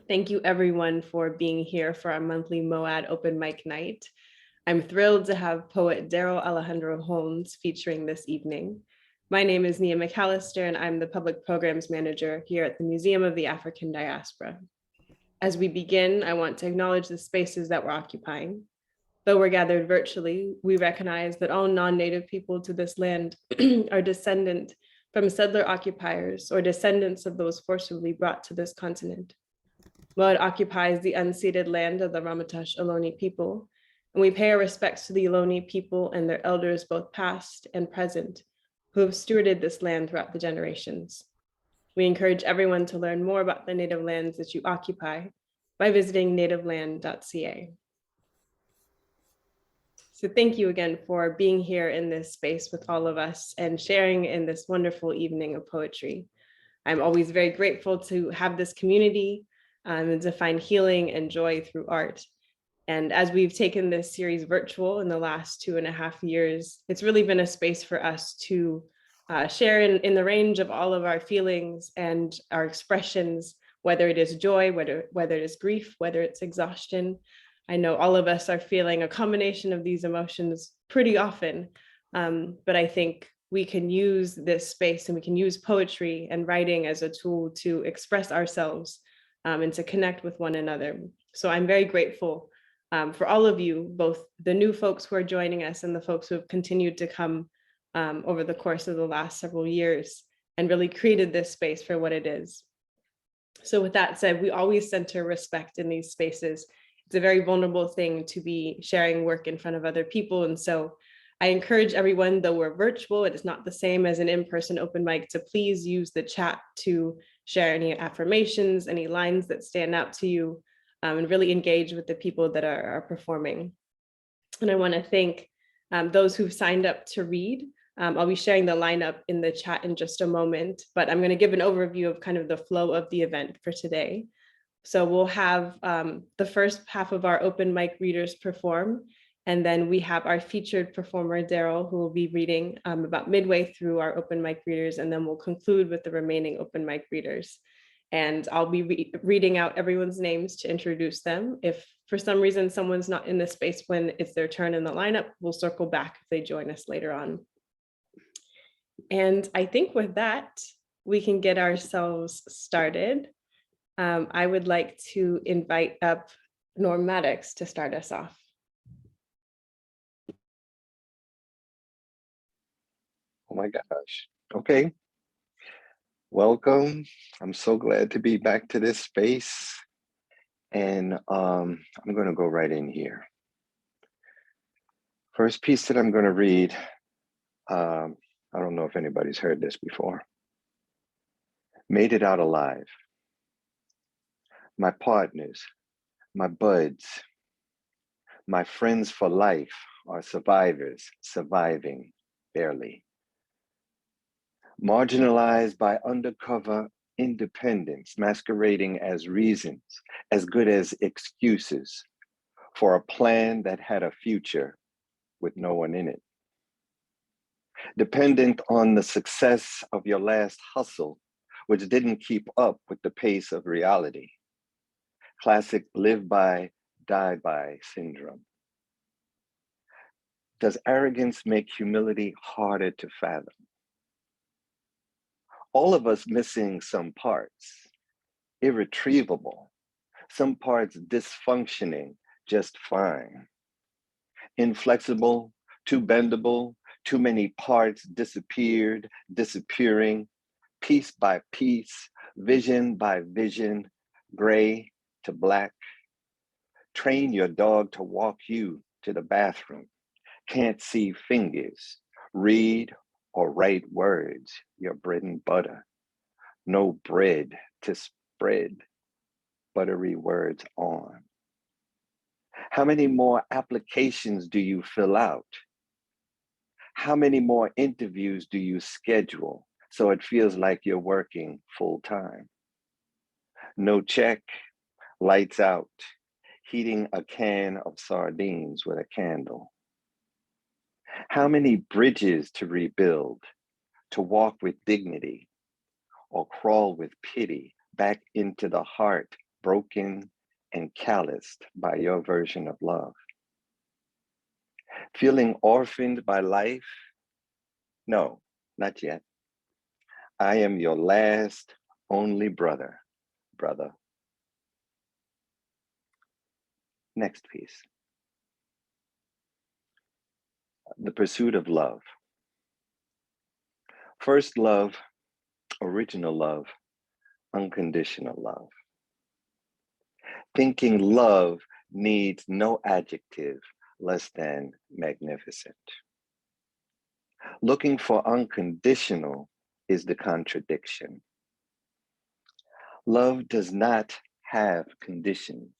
Thank you everyone for being here for our monthly MOAD open mic night. I'm thrilled to have poet Darrel Alejandro Holnes featuring this evening. My name is Nia McAllister and I'm the Public Programs Manager here at the Museum of the African Diaspora. As we begin, I want to acknowledge the spaces that we're occupying. Though we're gathered virtually, we recognize that all non-native people to this land are descendant from settler occupiers or descendants of those forcibly brought to this continent. Mud occupies the unceded land of the Ramatash Ohlone people, and we pay our respects to the Ohlone people and their elders, both past and present, who have stewarded this land throughout the generations. We encourage everyone to learn more about the native lands that you occupy by visiting nativeland.ca. So thank you again for being here in this space with all of us and sharing in this wonderful evening of poetry. I'm always very grateful to have this community and to find healing and joy through art. And as we've taken this series virtual in the last 2.5 years, it's really been a space for us to share in the range of all of our feelings and our expressions, whether it is joy, whether it is grief, whether it's exhaustion. I know all of us are feeling a combination of these emotions pretty often, but I think we can use this space and we can use poetry and writing as a tool to express ourselves and to connect with one another. So I'm very grateful for all of you, both the new folks who are joining us and the folks who have continued to come over the course of the last several years and really created this space for what it is. So with that said, we always center respect in these spaces. It's a very vulnerable thing to be sharing work in front of other people. And so I encourage everyone, though we're virtual, it is not the same as an in-person open mic, to please use the chat to share any affirmations, any lines that stand out to you, and really engage with the people that are performing. And I want to thank those who've signed up to read. I'll be sharing the lineup in the chat in just a moment, but I'm going to give an overview of kind of the flow of the event for today. So we'll have the first half of our open mic readers perform, and then we have our featured performer, Daryl, who will be reading about midway through our open mic readers, and then we'll conclude with the remaining open mic readers. And I'll be reading out everyone's names to introduce them. If for some reason someone's not in the space when it's their turn in the lineup, we'll circle back if they join us later on. And I think with that, we can get ourselves started. I would like to invite up Norm Maddox to start us off. Oh my gosh. Okay. Welcome. I'm so glad to be back to this space. And I'm going to go right in here. First piece that I'm going to read, I don't know if anybody's heard this before. Made it out alive. My partners, my buds, my friends for life are survivors, surviving barely. Marginalized by undercover independence, masquerading as reasons, as good as excuses for a plan that had a future with no one in it. Dependent on the success of your last hustle, which didn't keep up with the pace of reality. Classic live by, die by syndrome. Does arrogance make humility harder to fathom? All of us missing some parts, irretrievable, some parts dysfunctioning just fine. Inflexible, too bendable, too many parts disappeared, disappearing, piece by piece, vision by vision, gray to black. Train your dog to walk you to the bathroom. Can't see fingers, read or write words, your bread and butter. No bread to spread buttery words on. How many more applications do you fill out? How many more interviews do you schedule so it feels like you're working full time? No check, lights out, heating a can of sardines with a candle. How many bridges to rebuild, to walk with dignity, or crawl with pity back into the heart broken and calloused by your version of love. Feeling orphaned by life? No, not yet. I am your last only brother. Next piece. The pursuit of love. First love, original love, unconditional love. Thinking love needs no adjective less than magnificent. Looking for unconditional is the contradiction. Love does not have conditions.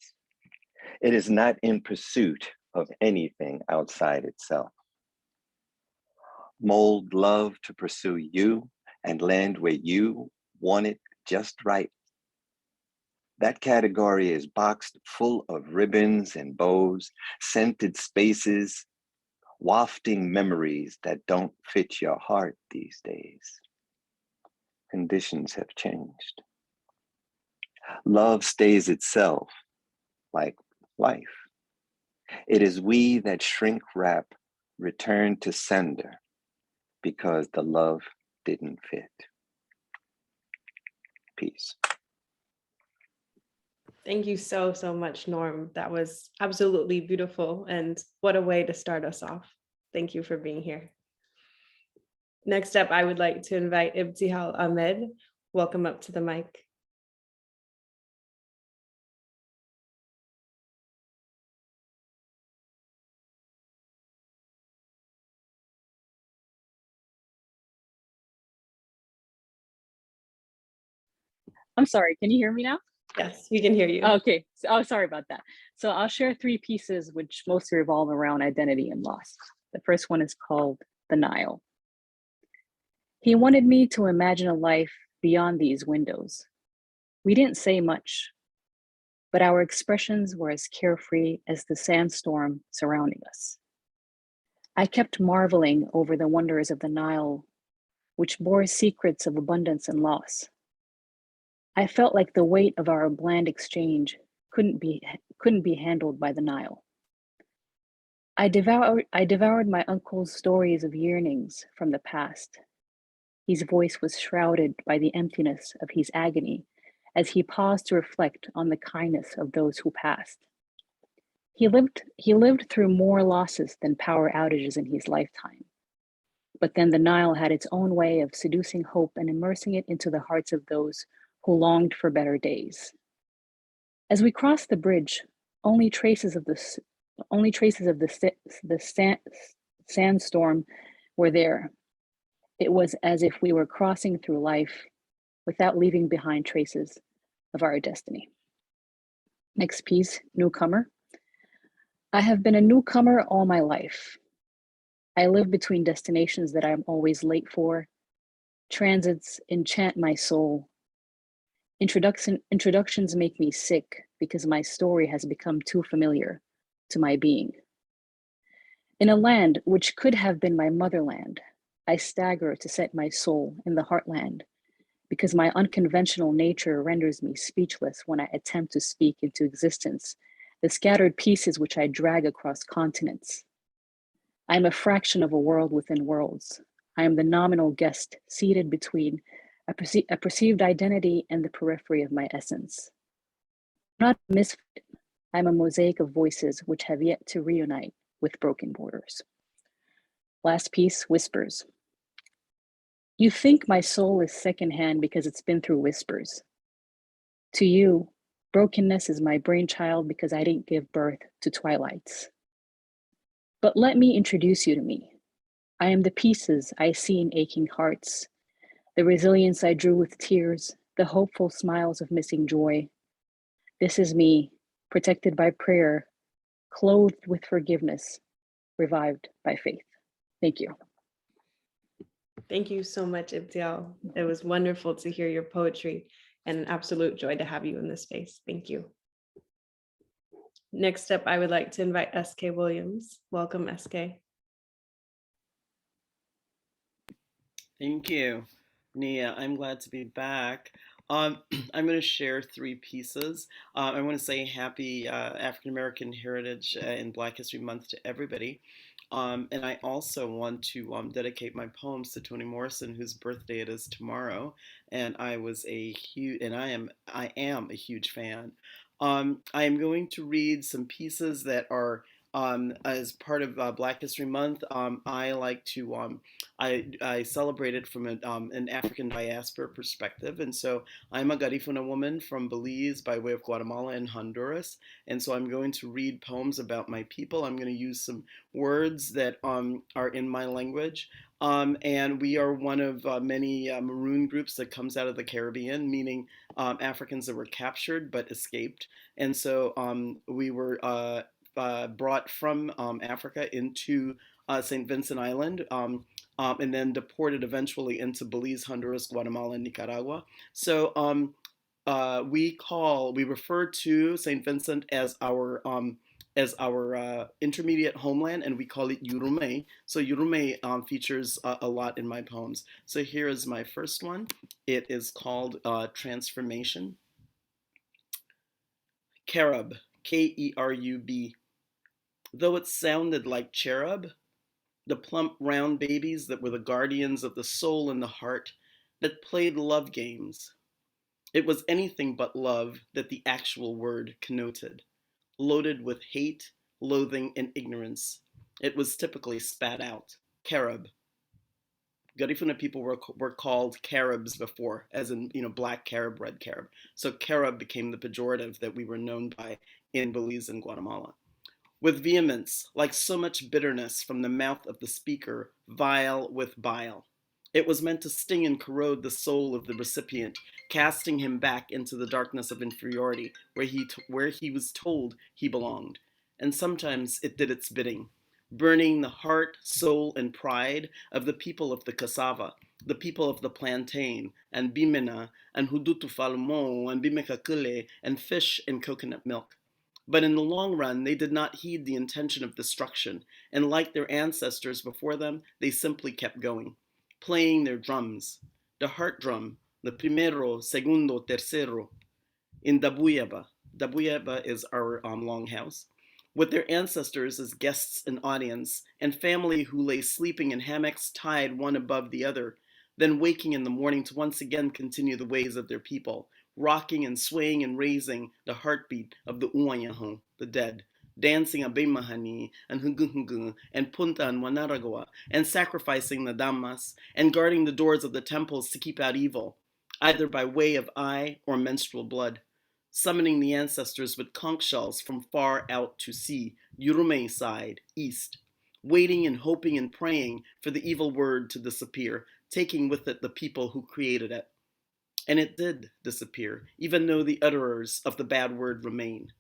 It is not in pursuit of anything outside itself. Mold love to pursue you and land where you want it just right. That category is boxed full of ribbons and bows, scented spaces, wafting memories that don't fit your heart these days. Conditions have changed. Love stays itself like life. It is we that shrink wrap, return to sender because the love didn't fit. Peace. Thank you so, so much, Norm. That was absolutely beautiful. And what a way to start us off. Thank you for being here. Next up, I would like to invite Ibtihal Ahmed. Welcome up to the mic. I'm sorry, can you hear me now? Yes, we can hear you. Okay, sorry about that. So I'll share 3 pieces which mostly revolve around identity and loss. The first one is called The Nile. He wanted me to imagine a life beyond these windows. We didn't say much, but our expressions were as carefree as the sandstorm surrounding us. I kept marveling over the wonders of the Nile, which bore secrets of abundance and loss. I felt like the weight of our bland exchange couldn't be handled by the Nile. I devoured my uncle's stories of yearnings from the past. His voice was shrouded by the emptiness of his agony as he paused to reflect on the kindness of those who passed. He lived through more losses than power outages in his lifetime. But then the Nile had its own way of seducing hope and immersing it into the hearts of those who longed for better days. As we crossed the bridge, only traces of the sandstorm were there. It was as if we were crossing through life without leaving behind traces of our destiny. Next piece, newcomer. I have been a newcomer all my life. I live between destinations that I'm always late for. Transits enchant my soul. Introductions make me sick because my story has become too familiar to my being. In a land which could have been my motherland, I stagger to set my soul in the heartland because my unconventional nature renders me speechless when I attempt to speak into existence the scattered pieces which I drag across continents. I am a fraction of a world within worlds. I am the nominal guest seated between a perceived identity and the periphery of my essence. I'm not a misfit. I'm a mosaic of voices which have yet to reunite with broken borders. Last piece, whispers. You think my soul is secondhand because it's been through whispers. To you, brokenness is my brainchild because I didn't give birth to twilights. But let me introduce you to me. I am the pieces I see in aching hearts, the resilience I drew with tears, the hopeful smiles of missing joy. This is me, protected by prayer, clothed with forgiveness, revived by faith. Thank you. Thank you so much, Ibtial. It was wonderful to hear your poetry and an absolute joy to have you in this space. Thank you. Next up, I would like to invite S.K. Williams. Welcome, S.K. Thank you, Nia. I'm glad to be back. Um, I'm going to share three pieces. I want to say happy African American Heritage and Black History Month to everybody. And I also want to dedicate my poems to Toni Morrison, whose birthday it is tomorrow. And I am a huge fan. I am going to read some pieces that are as part of Black History Month. I like to I celebrate it from an African diaspora perspective, and so I'm a Garifuna woman from Belize by way of Guatemala and Honduras, and so I'm going to read poems about my people. I'm going to use some words that are in my language. And we are one of many maroon groups that comes out of the Caribbean, meaning Africans that were captured but escaped. And so we were brought from Africa into St. Vincent Island. And then deported eventually into Belize, Honduras, Guatemala, and Nicaragua. So we refer to St. Vincent as our intermediate homeland, and we call it Yurume. So Yurume features a lot in my poems. So here is my first one. It is called Transformation. Kerub, Kerub. Though it sounded like cherub, the plump round babies that were the guardians of the soul and the heart, that played love games. It was anything but love that the actual word connoted, loaded with hate, loathing, and ignorance. It was typically spat out. Kerub. Garifuna people were called Caribs before, as in, black Carib, red Carib. So Kerub became the pejorative that we were known by in Belize and Guatemala. With vehemence, like so much bitterness from the mouth of the speaker, vile with bile. It was meant to sting and corrode the soul of the recipient, casting him back into the darkness of inferiority, where he was told he belonged. And sometimes it did its bidding, burning the heart, soul, and pride of the people of the cassava, the people of the plantain, and bimena, and hudutu falmo, and bimekakule, and fish and coconut milk. But in the long run, they did not heed the intention of destruction, and like their ancestors before them, they simply kept going, playing their drums, the heart drum, the primero, segundo, tercero, in Dabuyaba. Dabuyaba is our longhouse, with their ancestors as guests and audience, and family who lay sleeping in hammocks tied one above the other, then waking in the morning to once again continue the ways of their people, rocking and swaying and raising the heartbeat of the Uwayaho, the dead, dancing a Bemahani and Hungungungu and Punta and Wanaragawa, and sacrificing the Damas, and guarding the doors of the temples to keep out evil, either by way of eye or menstrual blood, summoning the ancestors with conch shells from far out to sea, Yurume side, east, waiting and hoping and praying for the evil word to disappear, taking with it the people who created it. And it did disappear, even though the utterers of the bad word remain.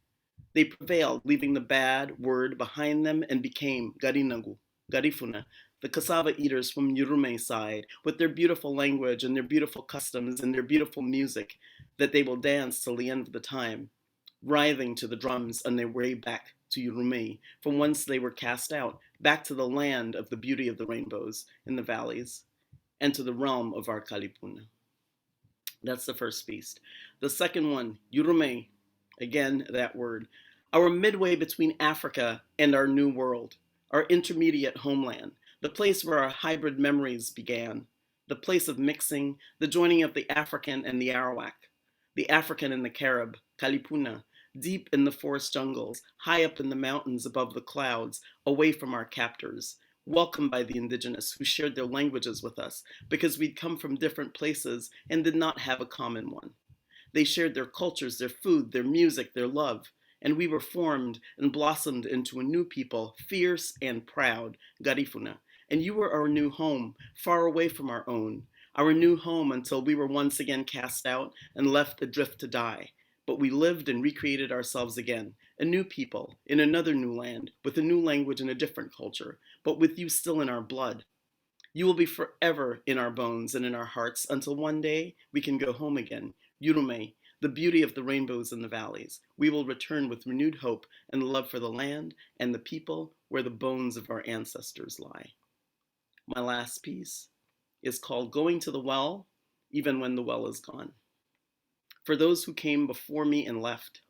They prevailed, leaving the bad word behind them, and became Garinagu, Garifuna, the cassava eaters from Yurume side, with their beautiful language and their beautiful customs and their beautiful music that they will dance till the end of the time, writhing to the drums on their way back to Yurume, from whence they were cast out, back to the land of the beauty of the rainbows in the valleys, and to the realm of our Kalipuna. That's the first beast. The second one, Yurume, again, that word. Our midway between Africa and our new world, our intermediate homeland, the place where our hybrid memories began, the place of mixing, the joining of the African and the Arawak, the African and the Carib, Kalipuna, deep in the forest jungles, high up in the mountains above the clouds, away from our captors, welcomed by the indigenous who shared their languages with us because we'd come from different places and did not have a common one. They shared their cultures, their food, their music, their love, and we were formed and blossomed into a new people, fierce and proud, Garifuna. And you were our new home, far away from our own, our new home until we were once again cast out and left adrift to die. But we lived and recreated ourselves again, a new people, in another new land, with a new language and a different culture, but with you still in our blood. You will be forever in our bones and in our hearts until one day we can go home again, Yurume, the beauty of the rainbows in the valleys. We will return with renewed hope and love for the land and the people where the bones of our ancestors lie. My last piece is called Going to the Well, Even When the Well is Gone. for those who came before me and left.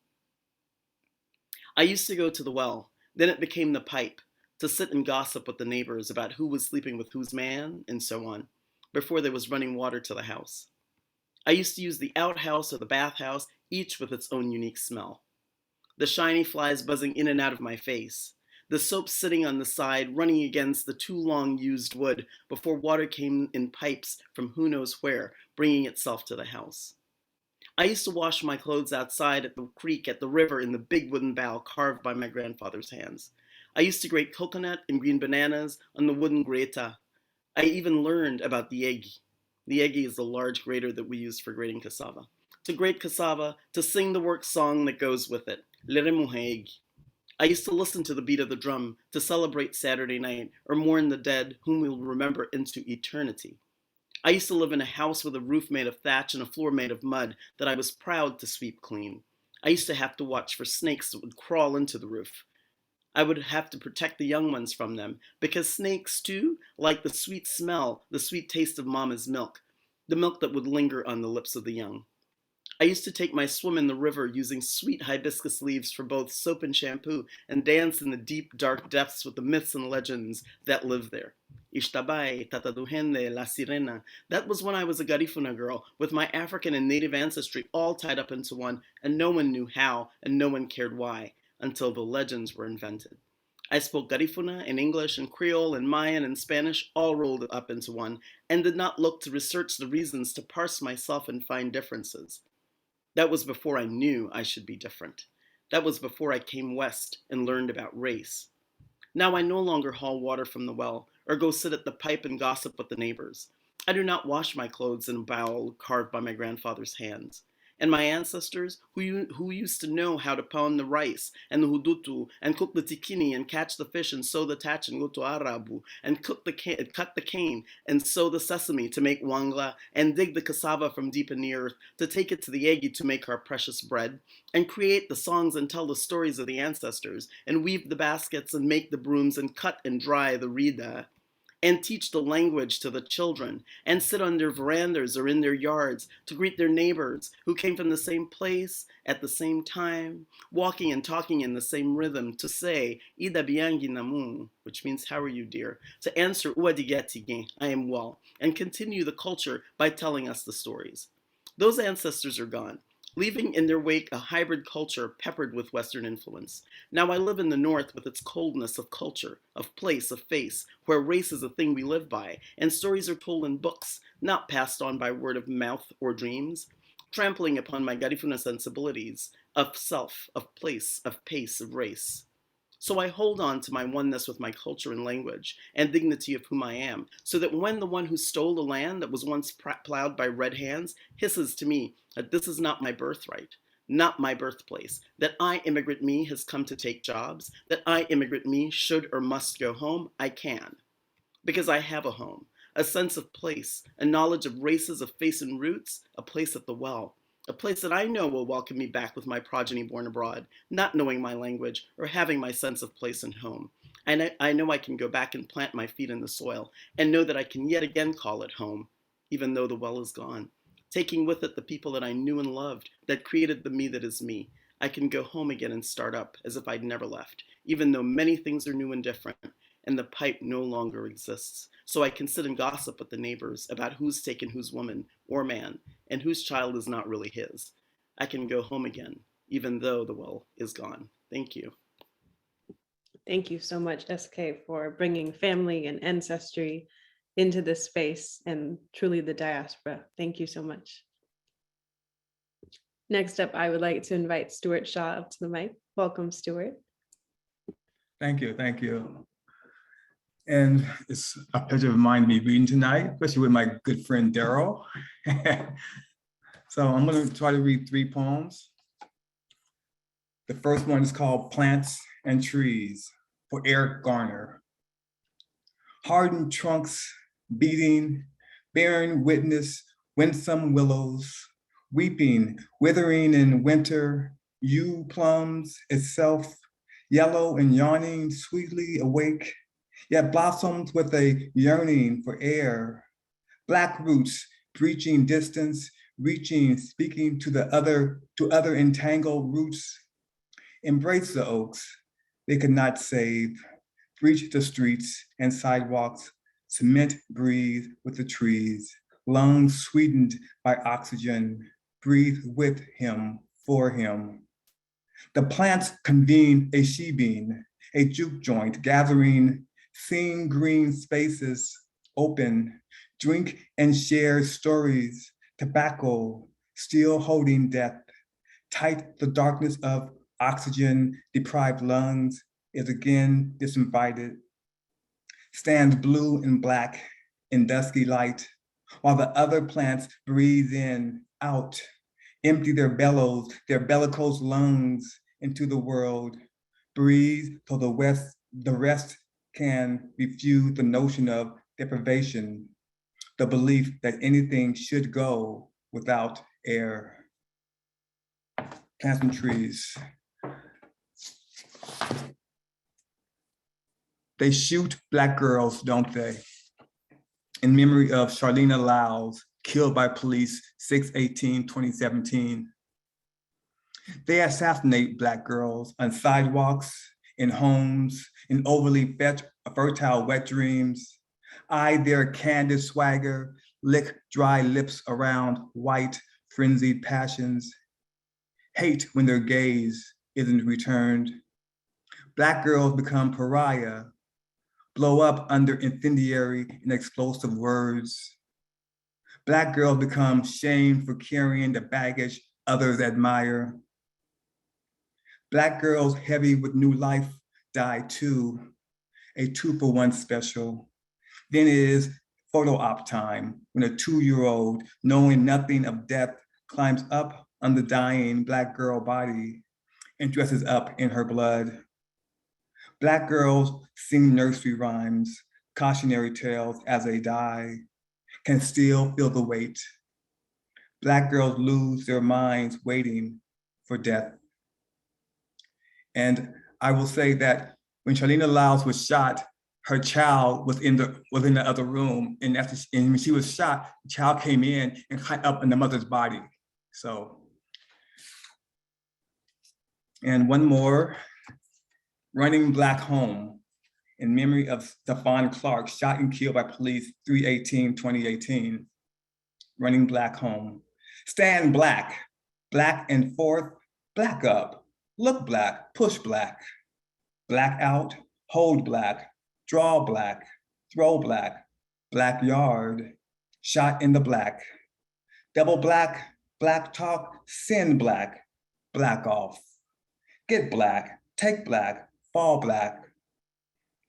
I used to go to the well, then it became the pipe, to sit and gossip with the neighbors about who was sleeping with whose man, and so on, before there was running water to the house. I used to use the outhouse or the bathhouse, each with its own unique smell. The shiny flies buzzing in and out of my face, the soap sitting on the side, running against the too long used wood before water came in pipes from who knows where, bringing itself to the house. I used to wash my clothes outside at the creek, at the river, in the big wooden bowl carved by my grandfather's hands. I used to grate coconut and green bananas on the wooden greta. I even learned about the egi. The egi is the large grater that we use for grating cassava. To grate cassava, to sing the work song that goes with it, Leremuhe. I used to listen to the beat of the drum to celebrate Saturday night or mourn the dead whom we'll remember into eternity. I used to live in a house with a roof made of thatch and a floor made of mud that I was proud to sweep clean. I used to have to watch for snakes that would crawl into the roof. I would have to protect the young ones from them because snakes too like the sweet smell, the sweet taste of mama's milk, the milk that would linger on the lips of the young. I used to take my swim in the river using sweet hibiscus leaves for both soap and shampoo and dance in the deep, dark depths with the myths and legends that live there. Ishtabay, Tataduhende, La Sirena. That was when I was a Garifuna girl with my African and native ancestry all tied up into one, and no one knew how and no one cared why until the legends were invented. I spoke Garifuna and English and Creole and Mayan and Spanish all rolled up into one and did not look to research the reasons to parse myself and find differences. That was before I knew I should be different. That was before I came west and learned about race. Now I no longer haul water from the well or go sit at the pipe and gossip with the neighbors. I do not wash my clothes in a bowl carved by my grandfather's hands. And my ancestors, who used to know how to pound the rice and the hudutu and cook the tikini and catch the fish and sew the thatch and go to arabu and cut the cane and sow the sesame to make wangla and dig the cassava from deep in the earth to take it to the egi to make our precious bread and create the songs and tell the stories of the ancestors and weave the baskets and make the brooms and cut and dry the rida and teach the language to the children, and sit on their verandas or in their yards to greet their neighbors who came from the same place at the same time, walking and talking in the same rhythm, to say, Ida biangi namu, which means, how are you, dear? To answer, Uadigati, I am well, and continue the culture by telling us the stories. Those ancestors are gone, leaving in their wake a hybrid culture peppered with Western influence. Now I live in the North with its coldness of culture, of place, of face, where race is a thing we live by, and stories are told in books, not passed on by word of mouth or dreams, trampling upon my Garifuna sensibilities of self, of place, of pace, of race. So I hold on to my oneness with my culture and language and dignity of whom I am, so that when the one who stole the land that was once plowed by red hands hisses to me that this is not my birthright, not my birthplace, that I, immigrant me, has come to take jobs, that I, immigrant me, should or must go home, I can. Because I have a home, a sense of place, a knowledge of races of face and roots, a place at the well. A place that I know will welcome me back with my progeny born abroad, not knowing my language or having my sense of place and home. And I know I can go back and plant my feet in the soil and know that I can yet again call it home, even though the well is gone. Taking with it the people that I knew and loved, that created the me that is me. I can go home again and start up as if I'd never left, even though many things are new and different, and the pipe no longer exists. So I can sit and gossip with the neighbors about who's taken whose woman or man, and whose child is not really his. I can go home again, even though the well is gone. Thank you. Thank you so much, SK, for bringing family and ancestry into this space and truly the diaspora. Thank you so much. Next up, I would like to invite Stuart Shaw up to the mic. Welcome, Stuart. Thank you, thank you. And it's a pleasure of mine to be reading tonight, especially with my good friend, Daryl. So I'm gonna try to read 3 poems. The first one is called Plants and Trees for Eric Garner. Hardened trunks beating, bearing witness, winsome willows, weeping, withering in winter, yew plums itself, yellow and yawning, sweetly awake, yet blossoms with a yearning for air. Black roots breaching distance, reaching, speaking to other entangled roots. Embrace the oaks they could not save. Breach the streets and sidewalks, cement breathe with the trees, lungs sweetened by oxygen, breathe with him, for him. The plants convene a shebeen, a juke joint, gathering, seeing green spaces open, drink and share stories, tobacco, still holding death. Tight the darkness of oxygen deprived lungs is again disinvited. Stands blue and black in dusky light, while the other plants breathe in, out, empty their bellows, their bellicose lungs into the world. Breathe till the rest can refuse the notion of deprivation, the belief that anything should go without air. Plants and trees. They shoot Black girls, don't they? In memory of Charlena Lyles, killed by police 6/18/2017. They assassinate Black girls on sidewalks, in homes, in overly fertile wet dreams, eye their candid swagger, lick dry lips around white, frenzied passions, hate when their gaze isn't returned. Black girls become pariah, blow up under incendiary and explosive words. Black girls become shamed for carrying the baggage others admire. Black girls heavy with new life die too, a 2-for-1 special. Then it is photo op time when a 2-year-old, knowing nothing of death, climbs up on the dying Black girl body and dresses up in her blood. Black girls sing nursery rhymes, cautionary tales as they die, can still feel the weight. Black girls lose their minds waiting for death. And I will say that when Charlena Lyles was shot, her child was in the other room, and when she was shot, the child came in and climbed up in the mother's body. So, and one more, Running Black Home, in memory of Stephon Clark, shot and killed by police 3/18/2018. Running Black Home. Stand Black, Black and forth, Black up, look Black, push Black. Black out, hold Black, draw Black, throw Black, Black yard, shot in the Black. Double Black, Black talk, send Black, Black off. Get Black, take Black, fall Black,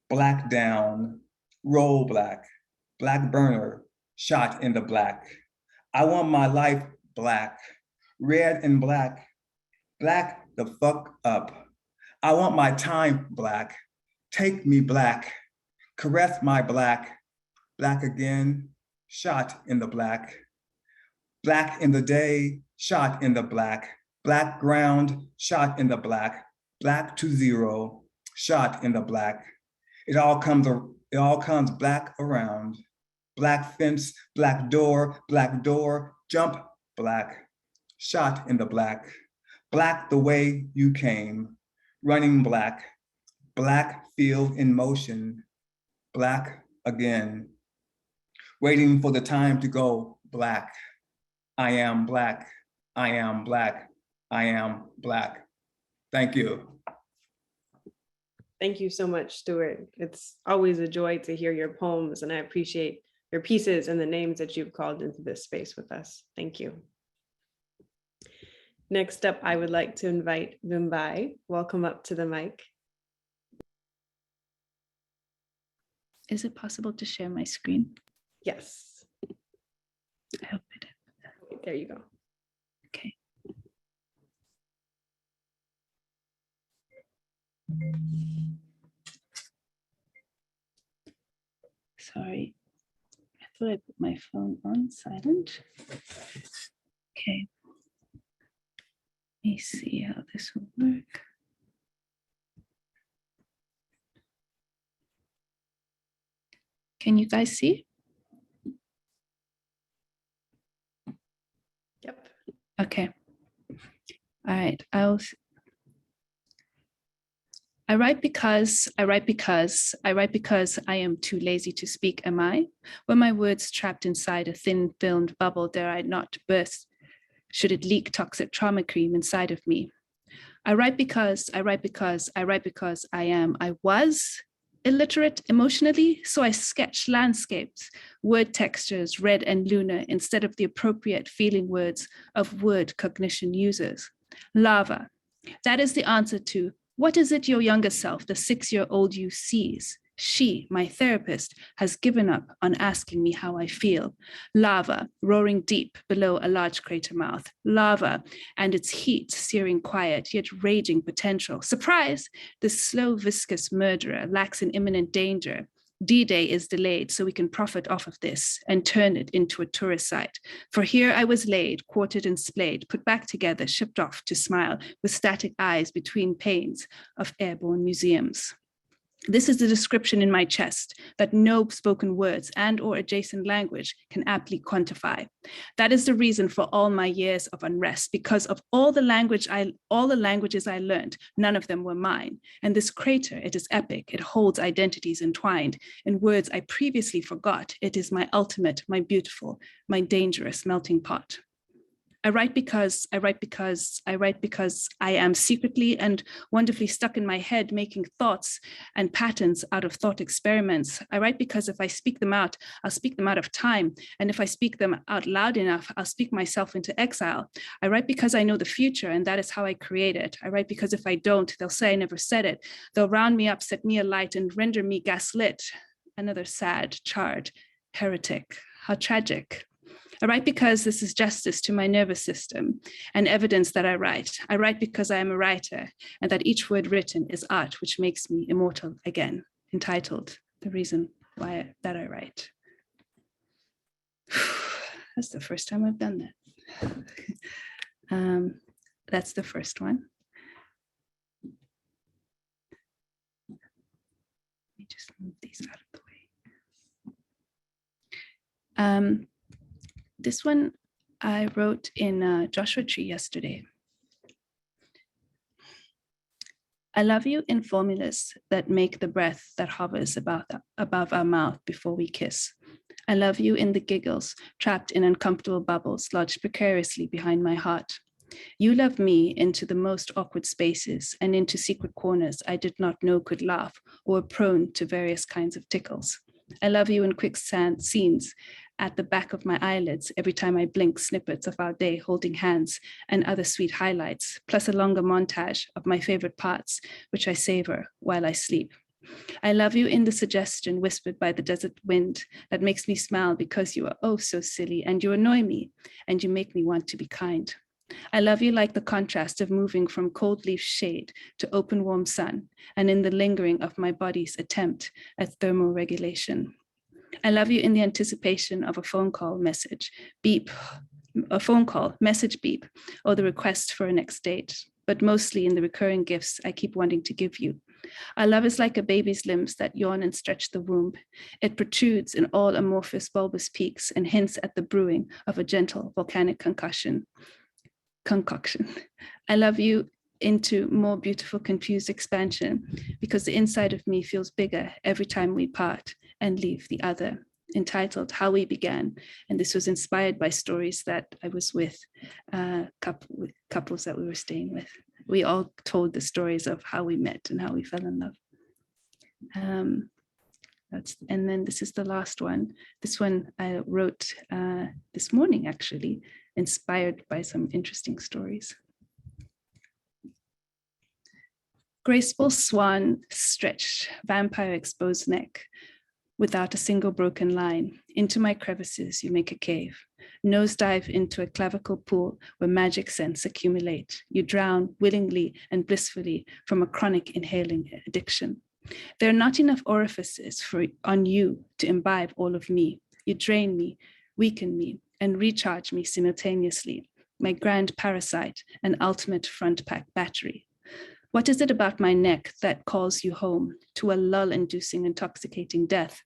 Black down, roll Black, Black burner, shot in the Black. I want my life Black, red and Black, Black the fuck up. I want my time Black, take me Black, caress my Black, Black again, shot in the Black. Black in the day, shot in the Black, Black ground, shot in the Black, Black to zero, shot in the Black. It all comes Black around. Black fence, Black door, jump Black, shot in the Black. Black the way you came, running Black, Black field in motion, Black again. Waiting for the time to go Black. I am Black, I am Black, I am Black. Thank you. Thank you so much, Stuart. It's always a joy to hear your poems, and I appreciate your pieces and the names that you've called into this space with us. Thank you. Next up, I would like to invite Vimbai. Welcome up to the mic. Is it possible to share my screen? Yes. I hope it is. There you go. Okay. Sorry, I thought I put my phone on silent. Okay. Let me see how this will work. Can you guys see? Okay. All right. I write because I am too lazy to speak, am I? Were my words trapped inside a thin filmed bubble, dare I not burst? Should it leak toxic trauma cream inside of me? I write because I was illiterate emotionally, so I sketch landscapes, word textures, red and lunar, instead of the appropriate feeling words of word cognition users. Lava. That is the answer to, what is it your younger self, the 6-year-old you sees? She, my therapist, has given up on asking me how I feel. Lava, roaring deep below a large crater mouth. Lava, and its heat searing quiet, yet raging potential. Surprise! This slow, viscous murderer lacks in imminent danger. D-Day is delayed so we can profit off of this and turn it into a tourist site. For here I was laid, quartered and splayed, put back together, shipped off to smile with static eyes between panes of airborne museums. This is the description in my chest that no spoken words and or adjacent language can aptly quantify. That is the reason for all my years of unrest, because of all the languages I learned, none of them were mine. And this crater, it is epic. It holds identities entwined in words I previously forgot. It is my ultimate, my beautiful, my dangerous melting pot. I write because I am secretly and wonderfully stuck in my head, making thoughts and patterns out of thought experiments. I write because if I speak them out, I'll speak them out of time. And if I speak them out loud enough, I'll speak myself into exile. I write because I know the future, and that is how I create it. I write because if I don't, they'll say I never said it. They'll round me up, set me alight, and render me gaslit. Another sad, charred heretic. How tragic. I write because this is justice to my nervous system and evidence that I write. I write because I am a writer, and that each word written is art, which makes me immortal again. Entitled, The Reason Why That I Write. That's the first time I've done that. That's the first one. Let me just move these out of the way. This one I wrote in Joshua Tree yesterday. I love you in formulas that make the breath that hovers above our mouth before we kiss. I love you in the giggles, trapped in uncomfortable bubbles, lodged precariously behind my heart. You love me into the most awkward spaces and into secret corners I did not know could laugh or were prone to various kinds of tickles. I love you in quicksand scenes at the back of my eyelids every time I blink snippets of our day holding hands and other sweet highlights, plus a longer montage of my favorite parts, which I savor while I sleep. I love you in the suggestion whispered by the desert wind that makes me smile because you are oh so silly and you annoy me and you make me want to be kind. I love you like the contrast of moving from cold leaf shade to open warm sun and in the lingering of my body's attempt at thermoregulation. I love you in the anticipation of a phone call message, beep, a phone call, message beep, or the request for a next date, but mostly in the recurring gifts I keep wanting to give you. Our love is like a baby's limbs that yawn and stretch the womb. It protrudes in all amorphous bulbous peaks and hints at the brewing of a gentle volcanic concoction. I love you into more beautiful confused expansion because the inside of me feels bigger every time we part and leave the other. Entitled How We Began, and this was inspired by stories that I was with couples that we were staying with. We all told the stories of how we met and how we fell in love. And then this is the last one. This one I wrote this morning, actually, inspired by some interesting stories. Graceful swan stretched, vampire exposed neck, without a single broken line. Into my crevices, you make a cave. Nosedive into a clavicle pool where magic scents accumulate. You drown willingly and blissfully from a chronic inhaling addiction. There are not enough orifices on you to imbibe all of me. You drain me, weaken me, and recharge me simultaneously. My grand parasite, an ultimate front pack battery. What is it about my neck that calls you home to a lull-inducing, intoxicating death,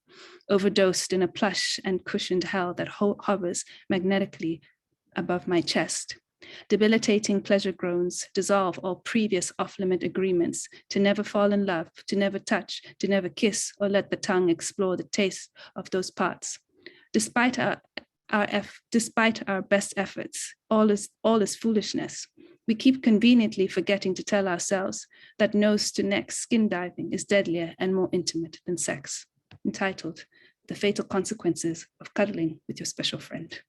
overdosed in a plush and cushioned hell that hovers magnetically above my chest? Debilitating pleasure groans dissolve all previous off-limit agreements to never fall in love, to never touch, to never kiss, or let the tongue explore the taste of those parts. Despite our best efforts, all is foolishness. We keep conveniently forgetting to tell ourselves that nose to neck skin diving is deadlier and more intimate than sex. Entitled, The Fatal Consequences of Cuddling with Your Special Friend.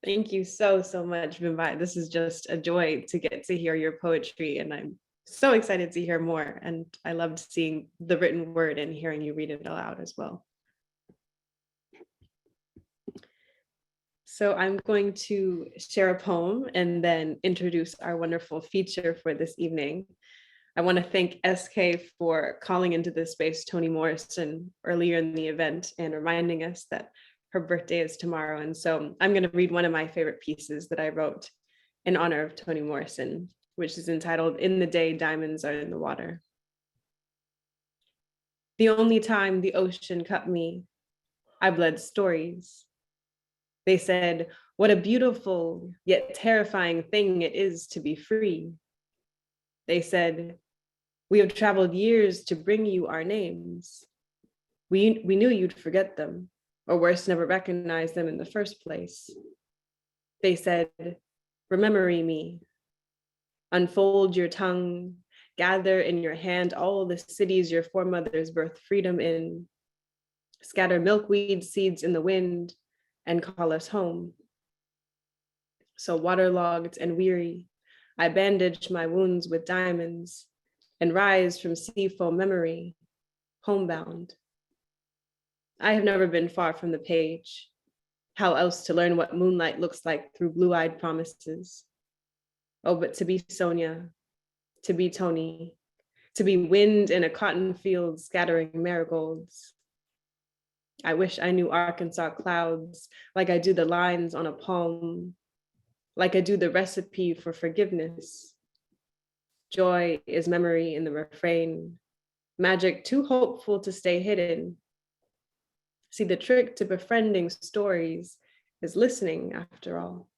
Thank you so much, Vimbai. This is just a joy to get to hear your poetry, and I'm so excited to hear more. And I loved seeing the written word and hearing you read it aloud as well. So I'm going to share a poem and then introduce our wonderful feature for this evening. I want to thank SK for calling into this space Toni Morrison earlier in the event and reminding us that her birthday is tomorrow. And so I'm going to read one of my favorite pieces that I wrote in honor of Toni Morrison, which is entitled, In the Day Diamonds Are in the Water. The only time the ocean cut me, I bled stories. They said, what a beautiful yet terrifying thing it is to be free. They said, we have traveled years to bring you our names. We knew you'd forget them, or worse, never recognize them in the first place. They said, remember me. Unfold your tongue, gather in your hand all the cities your foremothers birthed freedom in. Scatter milkweed seeds in the wind and call us home. So waterlogged and weary, I bandage my wounds with diamonds and rise from seafoam memory, homebound. I have never been far from the page. How else to learn what moonlight looks like through blue-eyed promises? Oh, but to be Sonia, to be Toni, to be wind in a cotton field scattering marigolds. I wish I knew Arkansas clouds like I do the lines on a palm, like I do the recipe for forgiveness. Joy is memory in the refrain, magic too hopeful to stay hidden. See, the trick to befriending stories is listening, after all.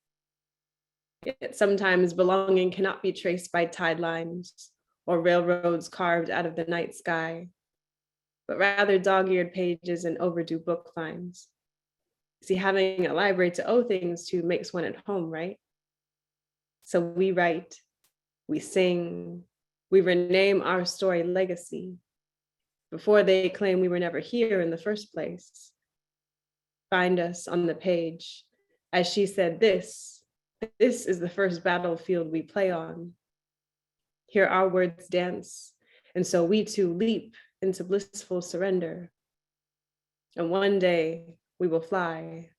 Yet sometimes belonging cannot be traced by tide lines or railroads carved out of the night sky, but rather dog-eared pages and overdue book finds. See, having a library to owe things to makes one at home, right? So we write, we sing, we rename our story legacy before they claim we were never here in the first place. Find us on the page. As she said, this is the first battlefield we play on. Hear our words dance, and so we too leap into blissful surrender. And one day we will fly,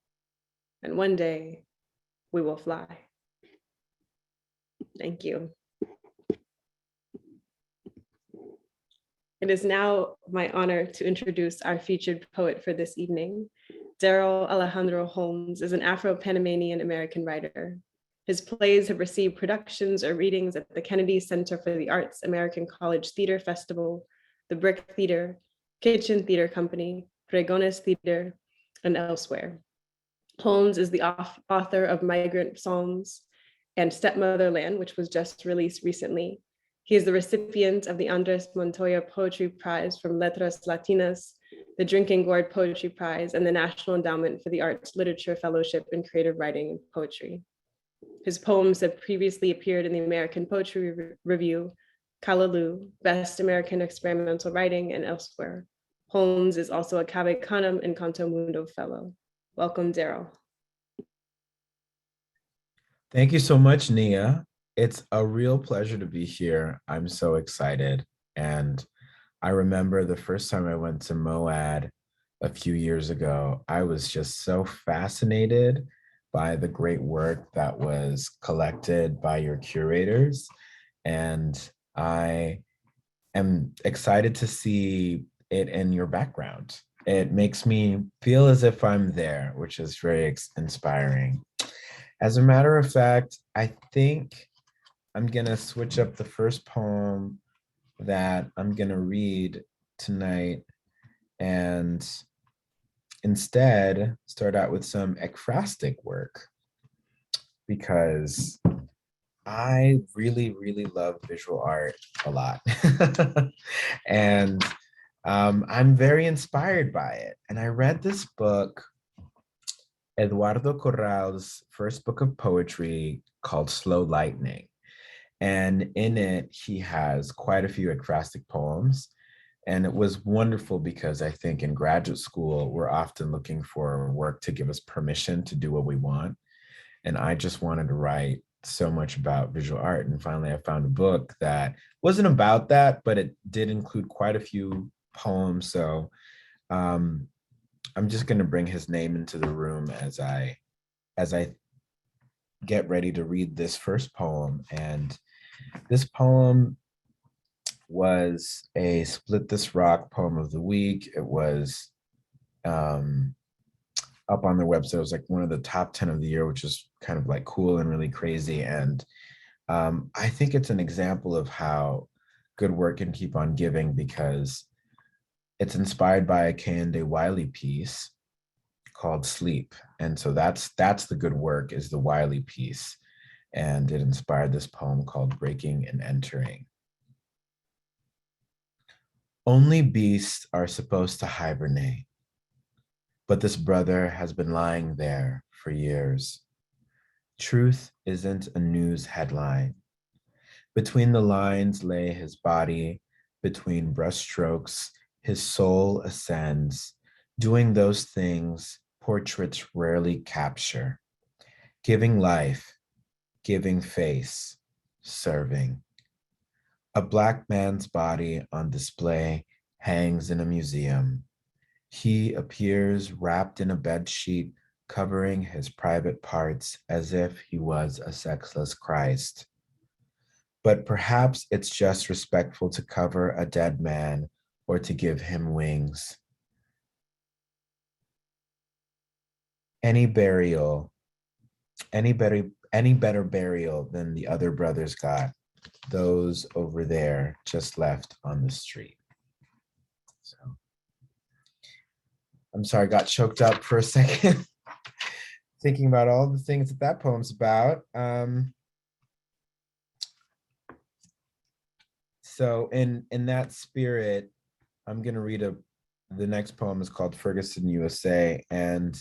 and one day we will fly. Thank you. It is now my honor to introduce our featured poet for this evening. Darrel Alejandro Holnes is an Afro-Panamanian American writer. His plays have received productions or readings at the Kennedy Center for the Arts American College Theater Festival, the Brick Theater, Kitchen Theater Company, Pregones Theater, and elsewhere. Holmes is the author of Migrant Psalms and Stepmotherland, which was just released recently. He is the recipient of the Andres Montoya Poetry Prize from Letras Latinas, the Drinking Gourd Poetry Prize, and the National Endowment for the Arts Literature Fellowship in Creative Writing and Poetry. His poems have previously appeared in the American Poetry Review, Callaloo, Best American Experimental Writing, and elsewhere. Holmes is also a Cave Canem and Canto Mundo Fellow. Welcome, Daryl. Thank you so much, Nia. It's a real pleasure to be here. I'm so excited. And I remember the first time I went to MOAD a few years ago, I was just so fascinated by the great work that was collected by your curators. And I am excited to see it in your background. It makes me feel as if I'm there, which is very inspiring. As a matter of fact, I think I'm gonna switch up the first poem that I'm gonna read tonight. And instead start out with some ekphrastic work because I really, really love visual art a lot. And I'm very inspired by it. And I read this book, Eduardo Corral's first book of poetry called Slow Lightning. And in it, he has quite a few ekphrastic poems. And it was wonderful because I think in graduate school, we're often looking for work to give us permission to do what we want. And I just wanted to write so much about visual art. And finally, I found a book that wasn't about that, but it did include quite a few poems. So I'm just going to bring his name into the room as I get ready to read this first poem. And this poem was a Split This Rock poem of the week. It was up on their website. It was like one of the top 10 of the year, which is kind of like cool and really crazy. And I think it's an example of how good work can keep on giving because it's inspired by a Kehinde Wiley piece called Sleep. And so that's the good work, is the Wiley piece. And it inspired this poem called Breaking and Entering. Only beasts are supposed to hibernate, but this brother has been lying there for years. Truth isn't a news headline. Between the lines lay his body, between brushstrokes, his soul ascends, doing those things portraits rarely capture, giving life, giving face, serving. A Black man's body on display hangs in a museum. He appears wrapped in a bed sheet covering his private parts as if he was a sexless Christ. But perhaps it's just respectful to cover a dead man or to give him wings. Any better burial than the other brothers got, those over there just left on the street. So I'm sorry, I got choked up for a second thinking about all the things that poem's about. So in that spirit, I'm gonna read the next poem is called Ferguson, USA. And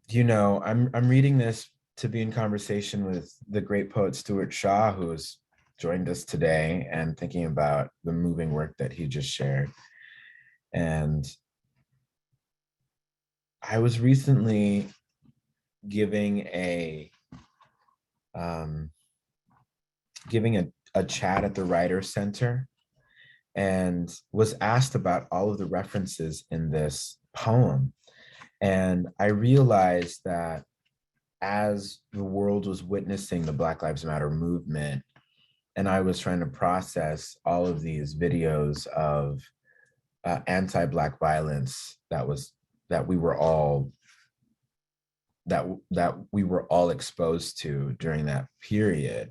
you know, I'm reading this to be in conversation with the great poet Stuart Shaw, who has joined us today, and thinking about the moving work that he just shared. And I was recently giving a chat at the Writer Center and was asked about all of the references in this poem. And I realized that as the world was witnessing the Black Lives Matter movement, and I was trying to process all of these videos of anti-Black violence that we were all exposed to during that period,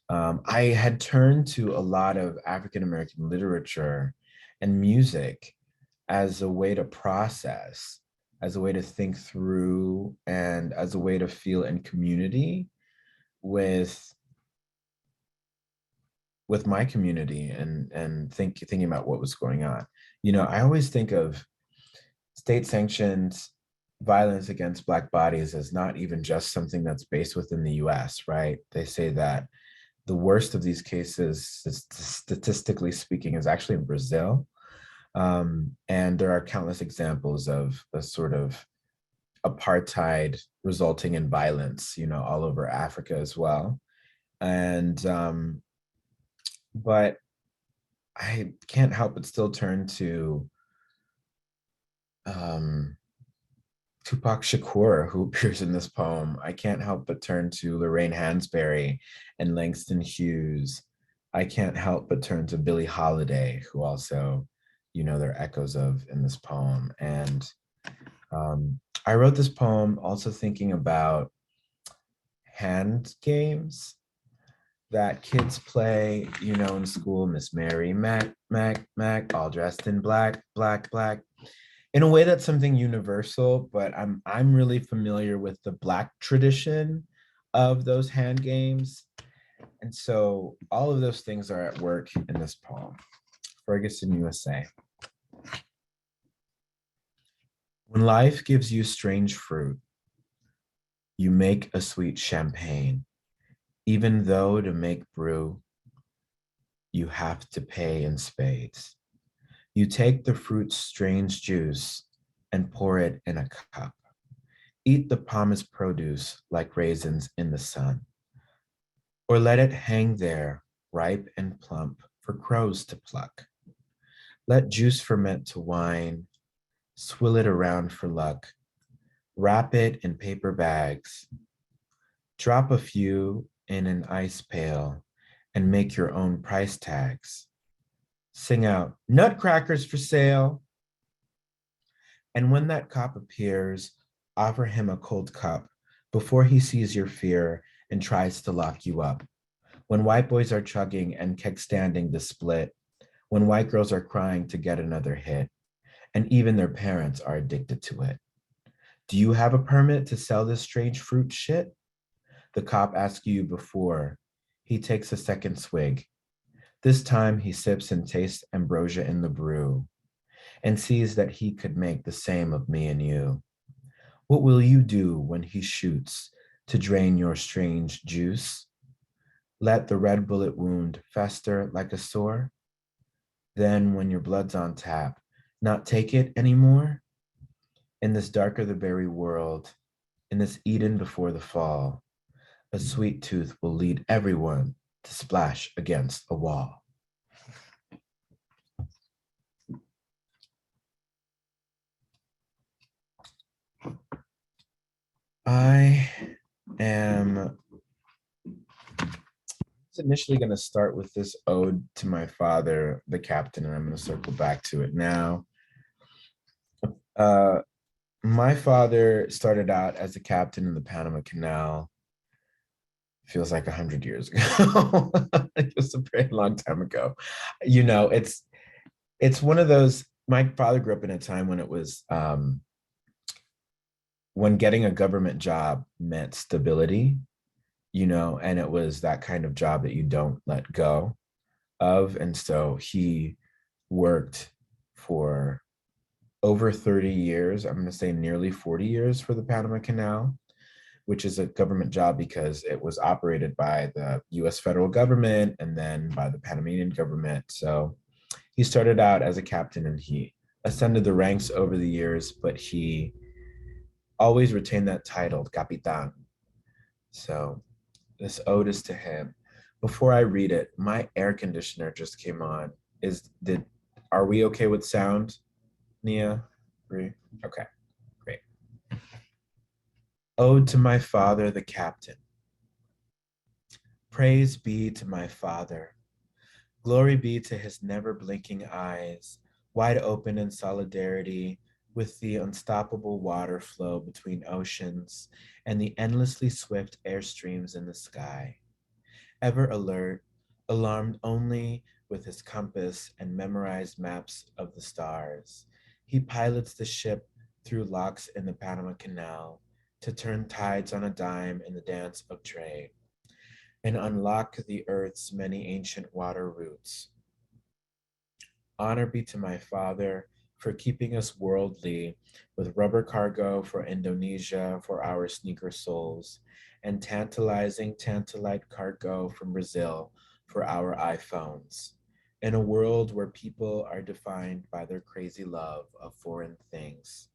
I had turned to a lot of African American literature and music as a way to process, as a way to think through, and as a way to feel in community with my community and thinking about what was going on. You know, I always think of state-sanctioned violence against Black bodies as not even just something that's based within the US, right? They say that the worst of these cases, statistically speaking, is actually in Brazil. And there are countless examples of a sort of apartheid resulting in violence, you know, all over Africa as well. And, but I can't help but still turn to Tupac Shakur, who appears in this poem. I can't help but turn to Lorraine Hansberry and Langston Hughes. I can't help but turn to Billie Holiday, who also, you know, there are echoes of in this poem. And I wrote this poem also thinking about hand games that kids play, you know, in school. Miss Mary, Mac, Mac, Mac, all dressed in black, black, black. in a way that's something universal, but I'm really familiar with the Black tradition of those hand games. And so all of those things are at work in this poem. Ferguson, USA. When life gives you strange fruit, you make a sweet champagne, even though to make brew, you have to pay in spades. You take the fruit's strange juice and pour it in a cup. Eat the promised produce like raisins in the sun, or let it hang there, ripe and plump, for crows to pluck. Let juice ferment to wine, swill it around for luck, wrap it in paper bags, drop a few in an ice pail, and make your own price tags. Sing out, nutcrackers for sale. And when that cop appears, offer him a cold cup before he sees your fear and tries to lock you up. When white boys are chugging and keg standing the split, when white girls are crying to get another hit, and even their parents are addicted to it. Do you have a permit to sell this strange fruit shit? The cop asks you before. He takes a second swig. This time he sips and tastes ambrosia in the brew and sees that he could make the same of me and you. What will you do when he shoots to drain your strange juice? Let the red bullet wound fester like a sore? Then when your blood's on tap, not take it anymore? In this darker the berry world, in this Eden before the fall, a sweet tooth will lead everyone to splash against a wall. I am initially going to start with this ode to my father, the captain, and I'm going to circle back to it now. My father started out as a captain in the Panama Canal. Feels like 100 years ago. It was a very long time ago. You know, it's one of those, my father grew up in a time when it was, when getting a government job meant stability, you know, and it was that kind of job that you don't let go of. And so he worked for over 30 years, I'm going to say nearly 40 years for the Panama Canal, which is a government job because it was operated by the US federal government and then by the Panamanian government. So he started out as a captain and he ascended the ranks over the years, but he always retained that title, Capitan. So this ode is to him. Before I read it, my air conditioner just came on. Are we okay with sound, Nia? Okay, great. Ode to my father, the captain. Praise be to my father. Glory be to his never blinking eyes, wide open in solidarity with the unstoppable water flow between oceans and the endlessly swift airstreams in the sky. Ever alert, alarmed only with his compass and memorized maps of the stars, he pilots the ship through locks in the Panama Canal to turn tides on a dime in the dance of trade and unlock the earth's many ancient water routes. Honor be to my father for keeping us worldly with rubber cargo for Indonesia for our sneaker soles and tantalizing tantalite cargo from Brazil for our iPhones. In a world where people are defined by their crazy love of foreign things.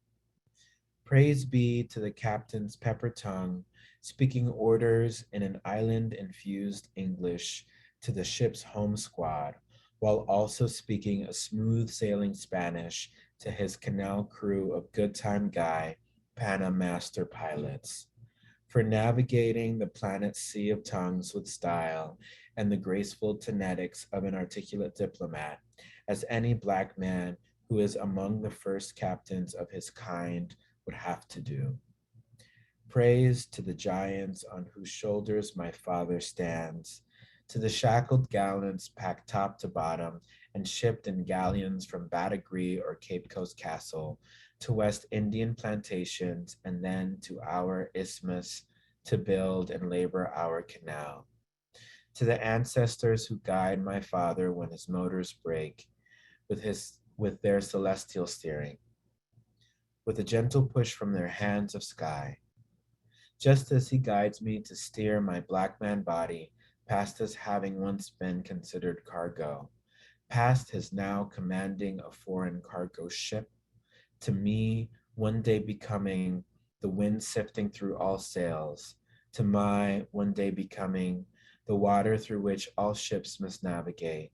Praise be to the captain's pepper tongue, speaking orders in an island-infused English to the ship's home squad, while also speaking a smooth sailing Spanish to his canal crew of good time guy, Pana master pilots. For navigating the planet's sea of tongues with style and the graceful tonetics of an articulate diplomat, as any Black man who is among the first captains of his kind would have to do. Praise to the giants on whose shoulders my father stands, to the shackled gallants packed top to bottom and shipped in galleons from Badagree or Cape Coast Castle, to West Indian plantations, and then to our isthmus to build and labor our canal. To the ancestors who guide my father when his motors break with their celestial steering, with a gentle push from their hands of sky, just as he guides me to steer my black man body past his having once been considered cargo, past his now commanding a foreign cargo ship, to me one day becoming the wind sifting through all sails, to my one day becoming the water through which all ships must navigate,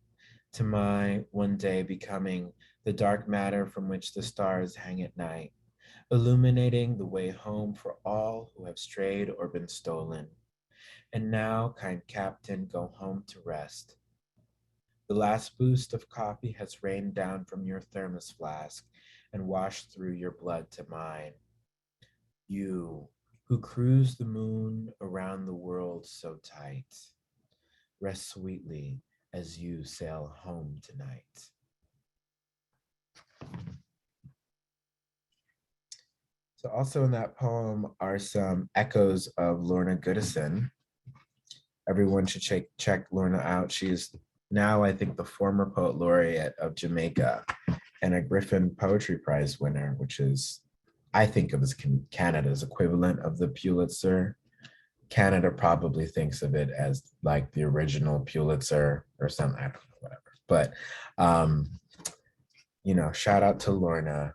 to my one day becoming the dark matter from which the stars hang at night, illuminating the way home for all who have strayed or been stolen. And now, kind captain, go home to rest. The last boost of coffee has rained down from your thermos flask and washed through your blood to mine. You, who cruise the moon around the world so tight, rest sweetly as you sail home tonight. So also in that poem are some echoes of Lorna Goodison. Everyone should check Lorna out. She is now, I think, the former poet laureate of Jamaica and a Griffin Poetry Prize winner, which is, I think of as Canada's equivalent of the Pulitzer. Canada probably thinks of it as like the original Pulitzer or something, I don't know, whatever. But, you know, shout out to Lorna.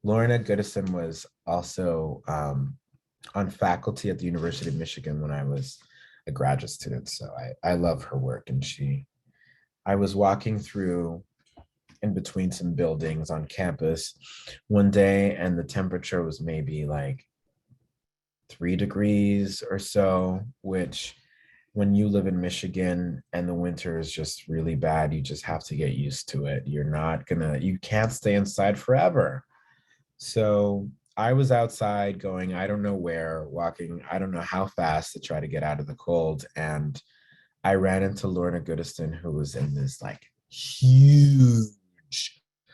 Lorna Goodison was also on faculty at the University of Michigan when I was a graduate student. So I love her work. And I was walking through in between some buildings on campus one day, and the temperature was maybe like 3 degrees or so, which when you live in Michigan and the winter is just really bad, you just have to get used to it. You can't stay inside forever. So I was outside going, I don't know where, walking, I don't know how fast to try to get out of the cold. And I ran into Lorna Goodison, who was in this like huge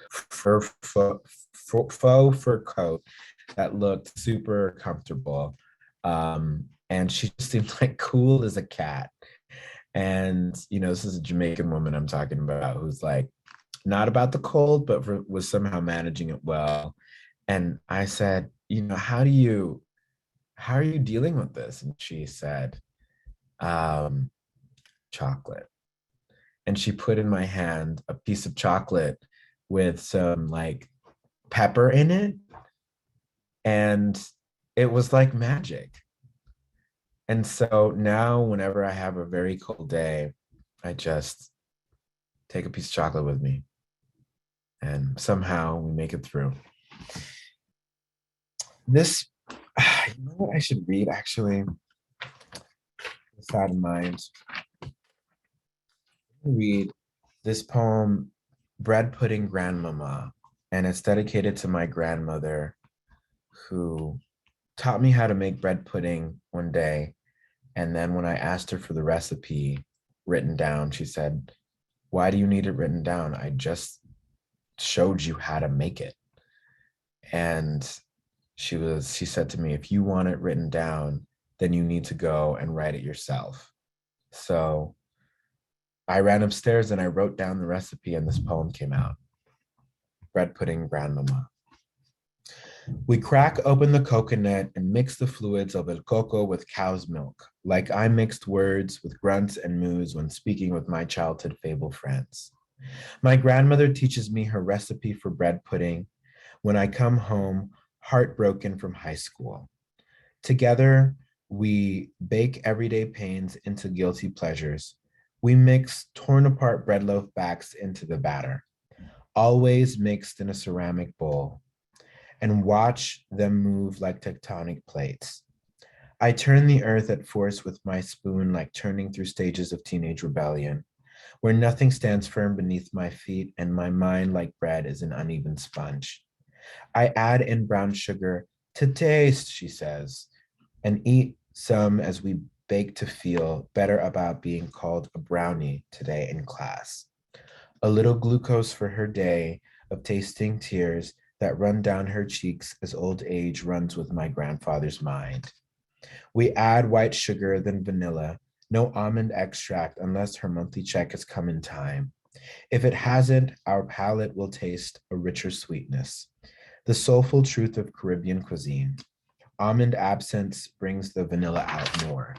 faux fur coat that looked super comfortable. And she just seemed like cool as a cat. And, you know, this is a Jamaican woman I'm talking about who's like, not about the cold, but was somehow managing it well. And I said, you know, how are you dealing with this? And she said, chocolate. And she put in my hand a piece of chocolate with some like pepper in it. And it was like magic. And so now whenever I have a very cold day, I just take a piece of chocolate with me. And somehow we make it through. This, you know what I should read actually? With that in mind. Read this poem, Bread Pudding Grandmama, and it's dedicated to my grandmother who taught me how to make bread pudding one day. And then when I asked her for the recipe written down, she said, why do you need it written down? I just showed you how to make it. And she said to me, if you want it written down, then you need to go and write it yourself. So I ran upstairs and I wrote down the recipe and this poem came out. Bread Pudding Grandmama. We crack open the coconut and mix the fluids of el coco with cow's milk, like I mixed words with grunts and moos when speaking with my childhood fable friends. My grandmother teaches me her recipe for bread pudding when I come home heartbroken from high school. Together, we bake everyday pains into guilty pleasures. We mix torn apart bread loaf backs into the batter, always mixed in a ceramic bowl, and watch them move like tectonic plates. I turn the earth at force with my spoon like turning through stages of teenage rebellion, where nothing stands firm beneath my feet and my mind like bread is an uneven sponge. I add in brown sugar to taste, she says, and eat some as we bake to feel better about being called a brownie today in class. A little glucose for her day of tasting tears that run down her cheeks as old age runs with my grandfather's mind. We add white sugar, then vanilla, no almond extract unless her monthly check has come in time. If it hasn't, our palate will taste a richer sweetness. The soulful truth of Caribbean cuisine. Almond absence brings the vanilla out more.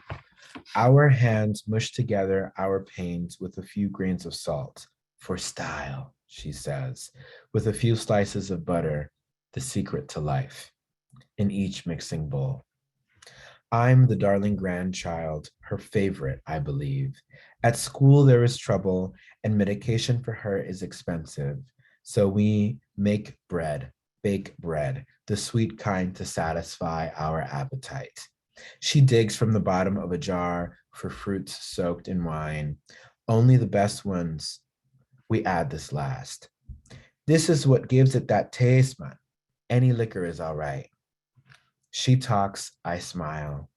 Our hands mush together our pains with a few grains of salt. For style, she says, with a few slices of butter, the secret to life, in each mixing bowl. I'm the darling grandchild, her favorite, I believe. At school, there is trouble, and medication for her is expensive. So we make bread, bake bread, the sweet kind to satisfy our appetite. She digs from the bottom of a jar for fruits soaked in wine. Only the best ones, we add this last. This is what gives it that taste, man. Any liquor is all right. She talks, I smile.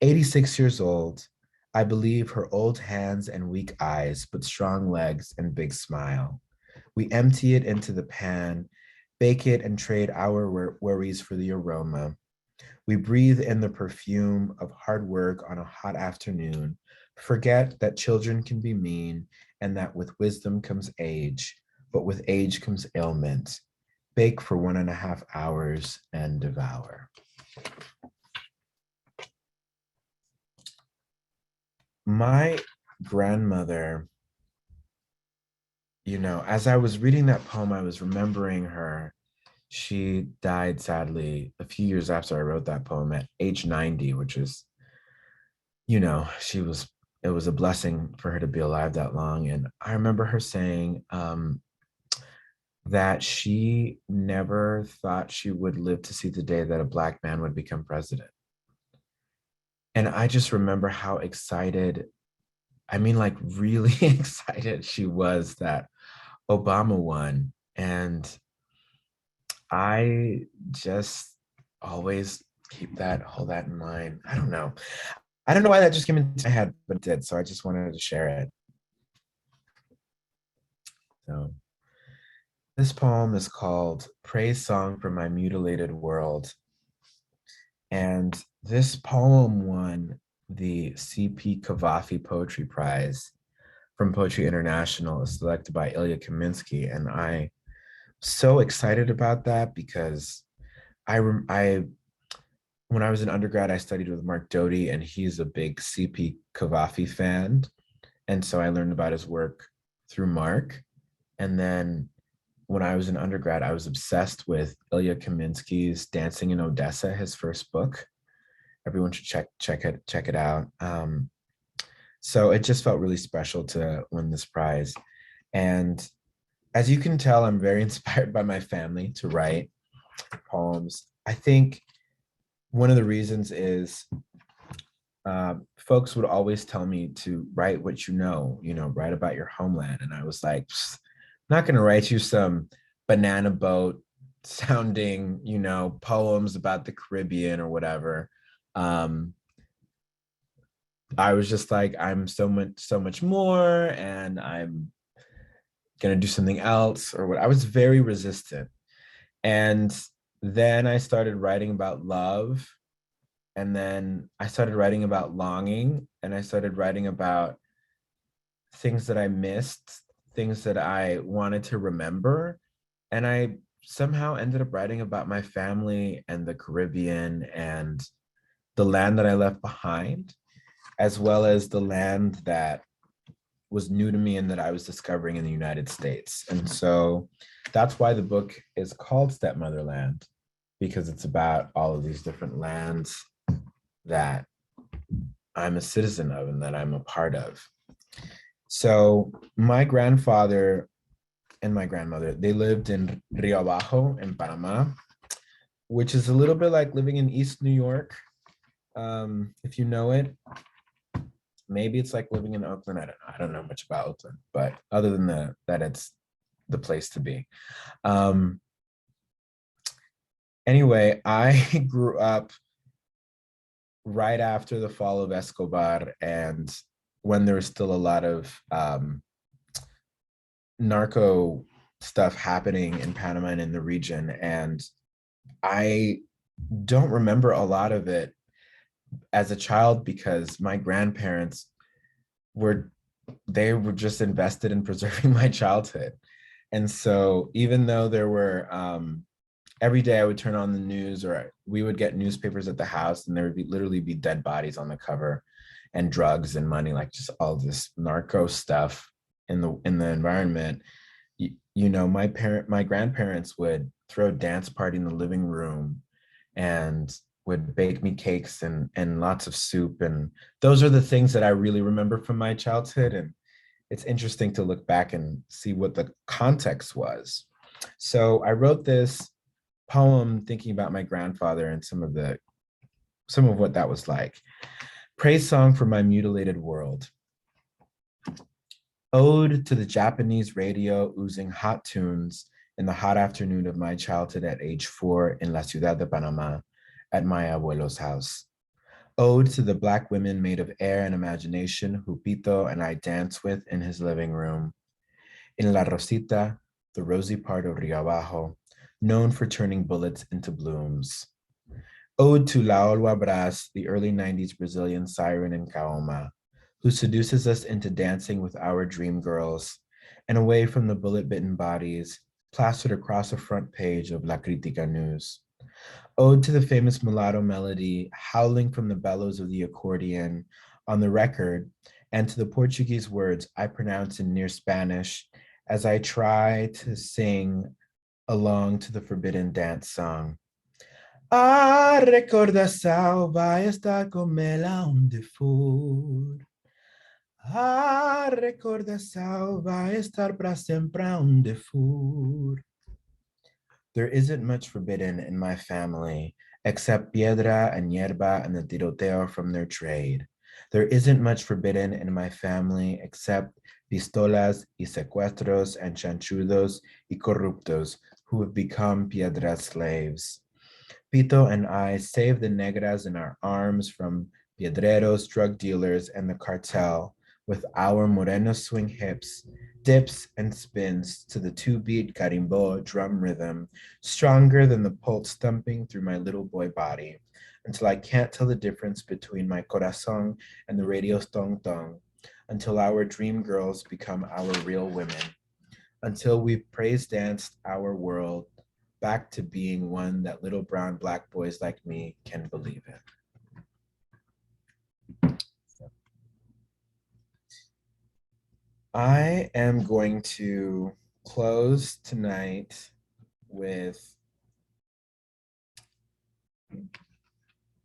86 years old, I believe her old hands and weak eyes, but strong legs and big smile. We empty it into the pan, bake it and trade our worries for the aroma. We breathe in the perfume of hard work on a hot afternoon, forget that children can be mean and that with wisdom comes age, but with age comes ailment. Bake for 1.5 hours and devour. My grandmother, you know, as I was reading that poem, I was remembering her. She died sadly a few years after I wrote that poem at age 90, which is, you know, it was a blessing for her to be alive that long. And I remember her saying that she never thought she would live to see the day that a Black man would become president. And I just remember how excited, I mean, like really excited she was that Obama won. And I just always hold that in mind. I don't know. I don't know why that just came into my head, but it did. So I just wanted to share it. So this poem is called Praise Song for My Mutilated World. And this poem won the C.P. Cavafy Poetry Prize from Poetry International, selected by Ilya Kaminsky. And I'm so excited about that because when I was an undergrad, I studied with Mark Doty, and he's a big C.P. Cavafy fan. And so I learned about his work through Mark. And then when I was an undergrad, I was obsessed with Ilya Kaminsky's Dancing in Odessa, his first book. Everyone should check it out. So it just felt really special to win this prize. And as you can tell, I'm very inspired by my family to write poems. I think one of the reasons is folks would always tell me to write what you know, write about your homeland. And I was like, I'm not gonna write you some banana boat sounding, poems about the Caribbean or whatever. I was just like, I'm so much more, and I'm gonna do something else or what. I was very resistant. And then I started writing about love. And then I started writing about longing, and I started writing about things that I missed, things that I wanted to remember. And I somehow ended up writing about my family and the Caribbean and the land that I left behind, as well as the land that was new to me and that I was discovering in the United States. And so that's why the book is called Stepmotherland, because it's about all of these different lands that I'm a citizen of and that I'm a part of. So my grandfather and my grandmother, they lived in Rio Abajo in Panama, which is a little bit like living in East New York. If you know it, maybe it's like living in Oakland. I don't know much about Oakland, but other than that it's the place to be. Anyway, I grew up right after the fall of Escobar, and when there was still a lot of narco stuff happening in Panama and in the region. And I don't remember a lot of it as a child because my grandparents were just invested in preserving my childhood. And so even though there were, every day I would turn on the news, or we would get newspapers at the house, and there would literally be dead bodies on the cover, and drugs and money, like just all this narco stuff in the environment. My grandparents would throw a dance party in the living room and would bake me cakes and lots of soup. And those are the things that I really remember from my childhood. And it's interesting to look back and see what the context was. So I wrote this poem thinking about my grandfather and some of what that was like. Praise song for my mutilated world. Ode to the Japanese radio oozing hot tunes in the hot afternoon of my childhood at age 4 in La Ciudad de Panama at my abuelo's house. Ode to the Black women made of air and imagination who Pito and I danced with in his living room. In La Rosita, the rosy part of Rio Abajo, known for turning bullets into blooms. Ode to La Olwa Brás, the early 90s Brazilian siren in Kaoma, who seduces us into dancing with our dream girls and away from the bullet-bitten bodies plastered across the front page of La Crítica News. Ode to the famous mulatto melody howling from the bellows of the accordion on the record, and to the Portuguese words I pronounce in near Spanish as I try to sing along to the forbidden dance song. A recordação vai estar com ela onde for. A recordação vai estar para sempre onde for. There isn't much forbidden in my family, except piedra and hierba and the tiroteo from their trade. There isn't much forbidden in my family, except pistolas y secuestros and chanchudos y corruptos who have become piedra slaves. Pito and I saved the negras in our arms from piedreros, drug dealers, and the cartel with our moreno swing hips, dips and spins to the 2-beat carimbo drum rhythm, stronger than the pulse thumping through my little boy body, until I can't tell the difference between my corazón and the radio's tong-tong, until our dream girls become our real women, until we've praise danced our world back to being one that little brown Black boys like me can believe in. I am going to close tonight with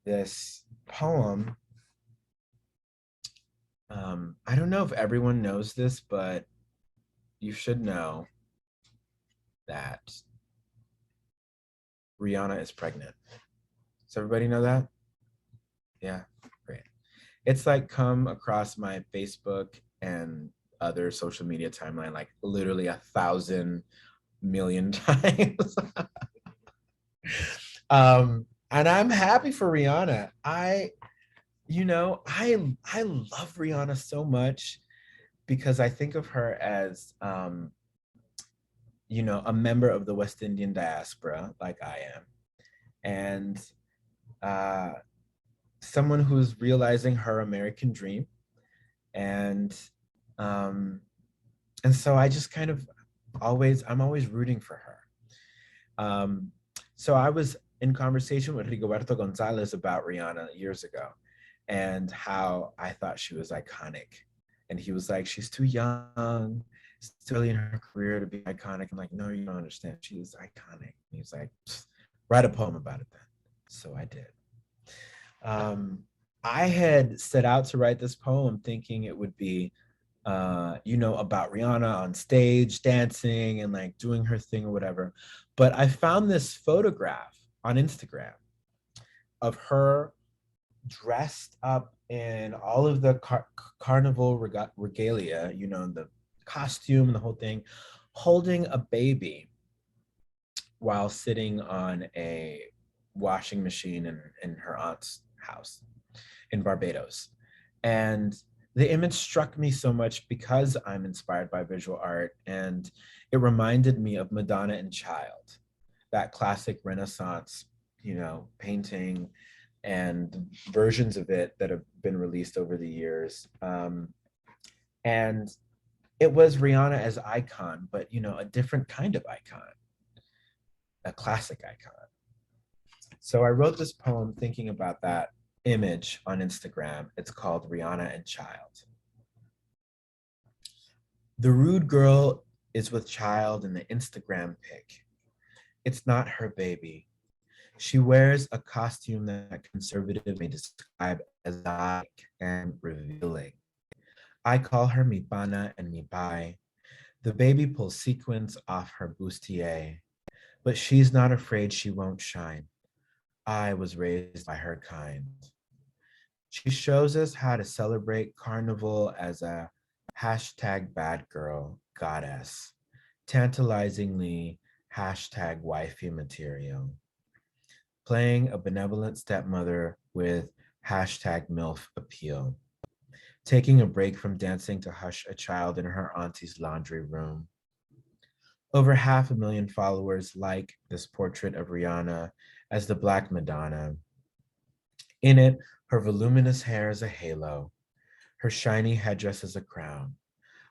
this poem. I don't know if everyone knows this, but you should know that Rihanna is pregnant. Does everybody know that? Yeah, great. It's like come across my Facebook and other social media timeline like literally 1,000 million times. And I'm happy for Rihanna. I love Rihanna so much because I think of her as a member of the West Indian diaspora, like I am, and someone who's realizing her American dream. And so I just kind of I'm always rooting for her. So I was in conversation with Rigoberto Gonzalez about Rihanna years ago and how I thought she was iconic. And he was like, she's too young, still early in her career to be iconic. I'm like, no, you don't understand. She is iconic. And he was like, write a poem about it then. So I did. I had set out to write this poem thinking it would be, about Rihanna on stage, dancing and like doing her thing or whatever. But I found this photograph on Instagram of her dressed up in all of the carnival regalia, the costume and the whole thing, holding a baby while sitting on a washing machine in her aunt's house in Barbados. And The image struck me so much because I'm inspired by visual art, and it reminded me of Madonna and Child, that classic Renaissance, painting and versions of it that have been released over the years. And it was Rihanna as icon, but a different kind of icon, a classic icon. So I wrote this poem thinking about that image on Instagram. It's called Rihanna and Child. The rude girl is with Child in the Instagram pic. It's not her baby. She wears a costume that conservatives may describe as exotic and revealing. I call her mi pana and mi pai. The baby pulls sequins off her bustier, but she's not afraid she won't shine. I was raised by her kind. She shows us how to celebrate carnival as a hashtag bad girl goddess, tantalizingly hashtag wifey material, playing a benevolent stepmother with hashtag MILF appeal, taking a break from dancing to hush a child in her auntie's laundry room. Over 500,000 followers like this portrait of Rihanna as the Black Madonna. In it, her voluminous hair is a halo, her shiny headdress is a crown.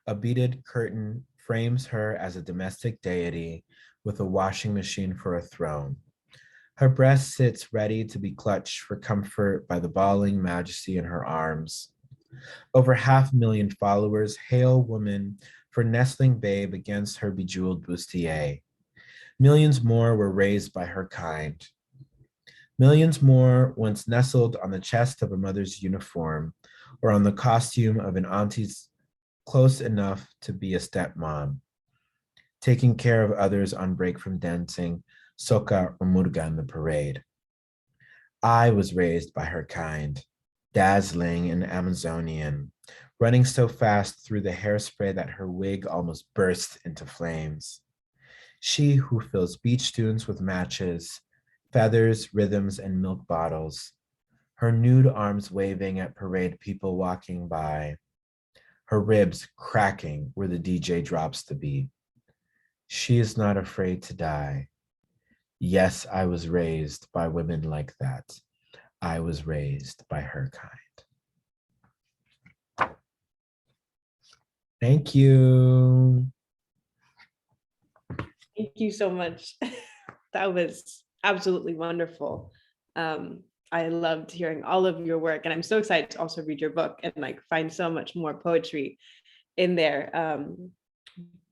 A beaded curtain frames her as a domestic deity with a washing machine for a throne. Her breast sits ready to be clutched for comfort by the bawling majesty in her arms. Over 500,000 followers hail woman for nestling babe against her bejeweled bustier. Millions more were raised by her kind. Millions more once nestled on the chest of a mother's uniform or on the costume of an auntie's close enough to be a stepmom, taking care of others on break from dancing soca or murga in the parade. I was raised by her kind, dazzling and Amazonian, running so fast through the hairspray that her wig almost burst into flames. She who fills beach dunes with matches, feathers, rhythms, and milk bottles, her nude arms waving at parade people walking by, her ribs cracking where the DJ drops the beat. She is not afraid to die. Yes, I was raised by women like that. I was raised by her kind. Thank you. Thank you so much. That was absolutely wonderful. I loved hearing all of your work, and I'm so excited to also read your book and find so much more poetry in there.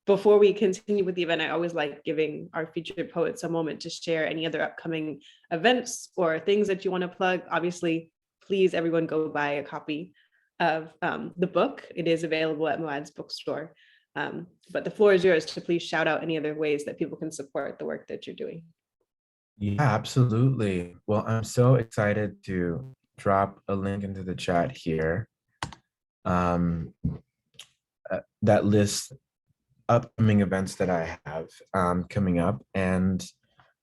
Before we continue with the event, I always like giving our featured poets a moment to share any other upcoming events or things that you want to plug. Obviously, please everyone go buy a copy of the book. It is available at Moad's bookstore. But the floor is yours to please shout out any other ways that people can support the work that you're doing. Yeah, absolutely. Well, I'm so excited to drop a link into the chat here that lists upcoming events that I have coming up. And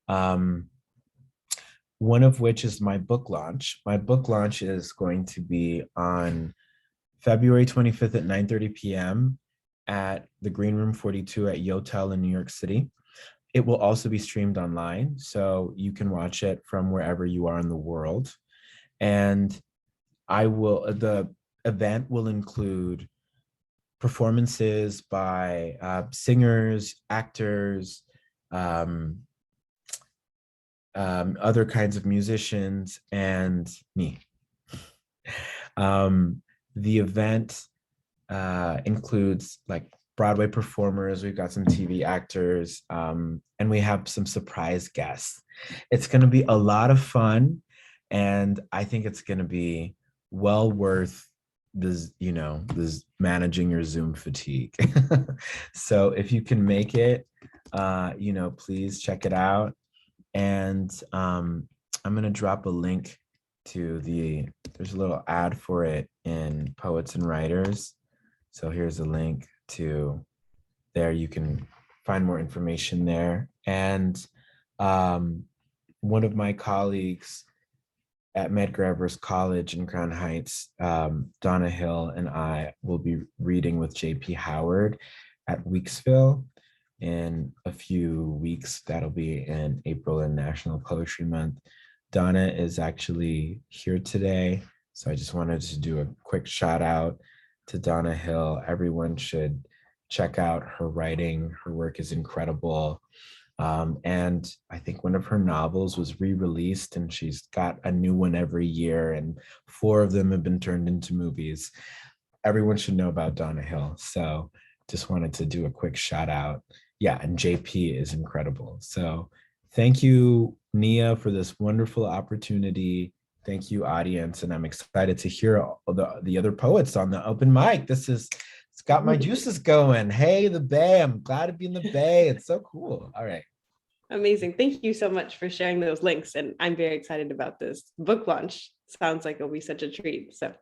one of which is my book launch. My book launch is going to be on February 25th at 9:30 p.m. at the Green Room 42 at Yotel in New York City. It will also be streamed online, so you can watch it from wherever you are in the world. And the event will include performances by singers, actors, other kinds of musicians, and me. The event includes Broadway performers, we've got some TV actors, and we have some surprise guests. It's going to be a lot of fun, and I think it's going to be well worth this managing your Zoom fatigue. So if you can make it, please check it out. And I'm going to drop a link to there's a little ad for it in Poets and Writers. So here's a link to there. You can find more information there. And one of my colleagues at Medgar Evers College in Crown Heights. Donna Hill and I will be reading with J.P. Howard at Weeksville in a few weeks. That'll be in April in National Poetry Month. Donna is actually here today, so I just wanted to do a quick shout out to Donna Hill. Everyone should check out her writing. Her work is incredible. And I think one of her novels was re-released, and she's got a new one every year, and 4 of them have been turned into movies. Everyone should know about Donna Hill. So just wanted to do a quick shout out. Yeah, and JP is incredible. So thank you, Nia, for this wonderful opportunity. Thank you, audience. And I'm excited to hear all the other poets on the open mic. It's got my juices going. Hey, the Bay. I'm glad to be in the Bay. It's so cool. All right. Amazing. Thank you so much for sharing those links. And I'm very excited about this book launch. Sounds like it'll be such a treat. So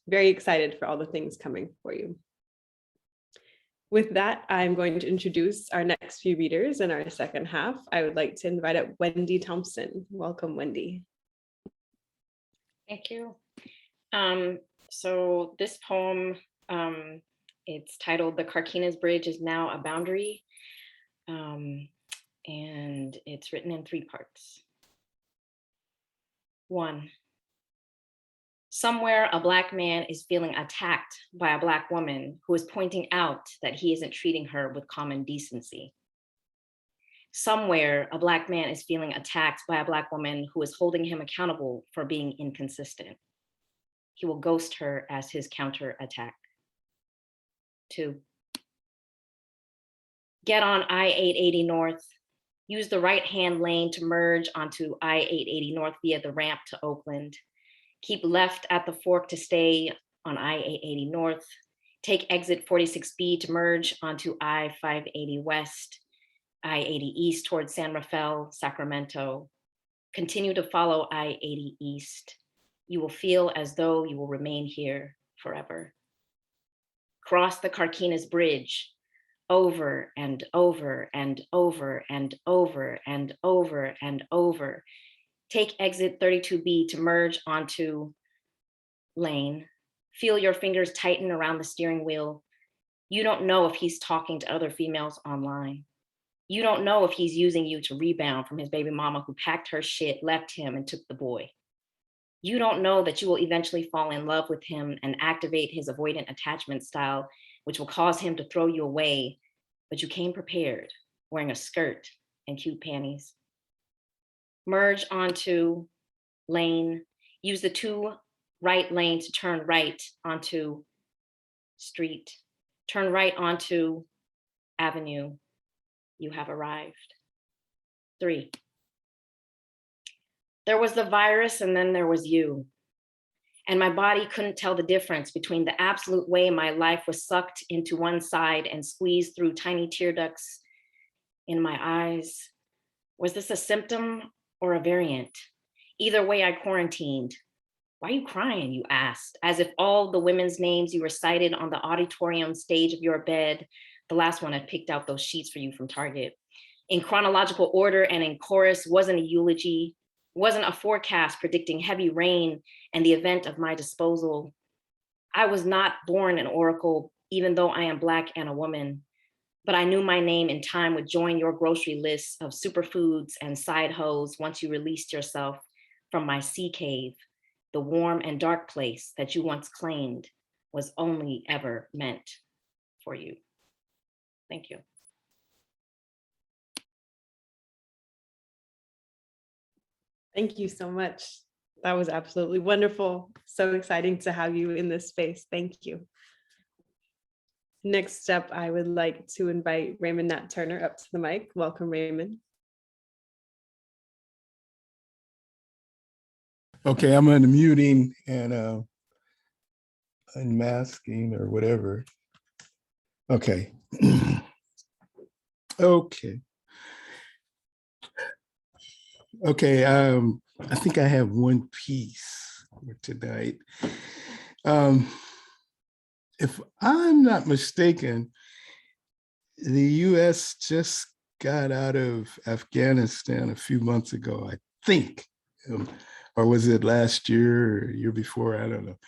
very excited for all the things coming for you. With that, I'm going to introduce our next few readers in our second half. I would like to invite up Wendy Thompson. Welcome, Wendy. Thank you. So this poem, it's titled "The Carquinez Bridge is Now a Boundary," and it's written in 3 parts. 1. Somewhere a Black man is feeling attacked by a Black woman who is pointing out that he isn't treating her with common decency. Somewhere a Black man is feeling attacked by a Black woman who is holding him accountable for being inconsistent. He will ghost her as his counterattack. 2. Get on I-880 North. Use the right-hand lane to merge onto I-880 North via the ramp to Oakland. Keep left at the fork to stay on I-880 North. Take exit 46B to merge onto I-580 West, I-80 East towards San Rafael, Sacramento. Continue to follow I-80 East. You will feel as though you will remain here forever. Cross the Carquinez Bridge, over and over and over and over and over and over. Take exit 32B to merge onto lane. Feel your fingers tighten around the steering wheel. You don't know if he's talking to other females online. You don't know if he's using you to rebound from his baby mama who packed her shit, left him, and took the boy. You don't know that you will eventually fall in love with him and activate his avoidant attachment style, which will cause him to throw you away, but you came prepared, wearing a skirt and cute panties. Merge onto lane. Use the 2 right lanes to turn right onto street. Turn right onto avenue. You have arrived. 3. There was the virus and then there was you. And my body couldn't tell the difference between the absolute way my life was sucked into one side and squeezed through tiny tear ducts in my eyes. Was this a symptom or a variant? Either way, I quarantined. Why are you crying, you asked, as if all the women's names you recited on the auditorium stage of your bed, the last one had picked out those sheets for you from Target, in chronological order and in chorus, wasn't a eulogy, wasn't a forecast predicting heavy rain and the event of my disposal. I was not born an oracle, even though I am Black and a woman, but I knew my name in time would join your grocery lists of superfoods and side hoes once you released yourself from my sea cave, the warm and dark place that you once claimed was only ever meant for you. Thank you. Thank you so much. That was absolutely wonderful. So exciting to have you in this space. Thank you. Next up, I would like to invite Raymond Nat Turner up to the mic. Welcome, Raymond. Okay, I'm unmuting and unmasking or whatever. Okay. Okay. Okay, I think I have one piece for tonight. If I'm not mistaken, the US just got out of Afghanistan a few months ago, I think. or was it last year or year before? I don't know.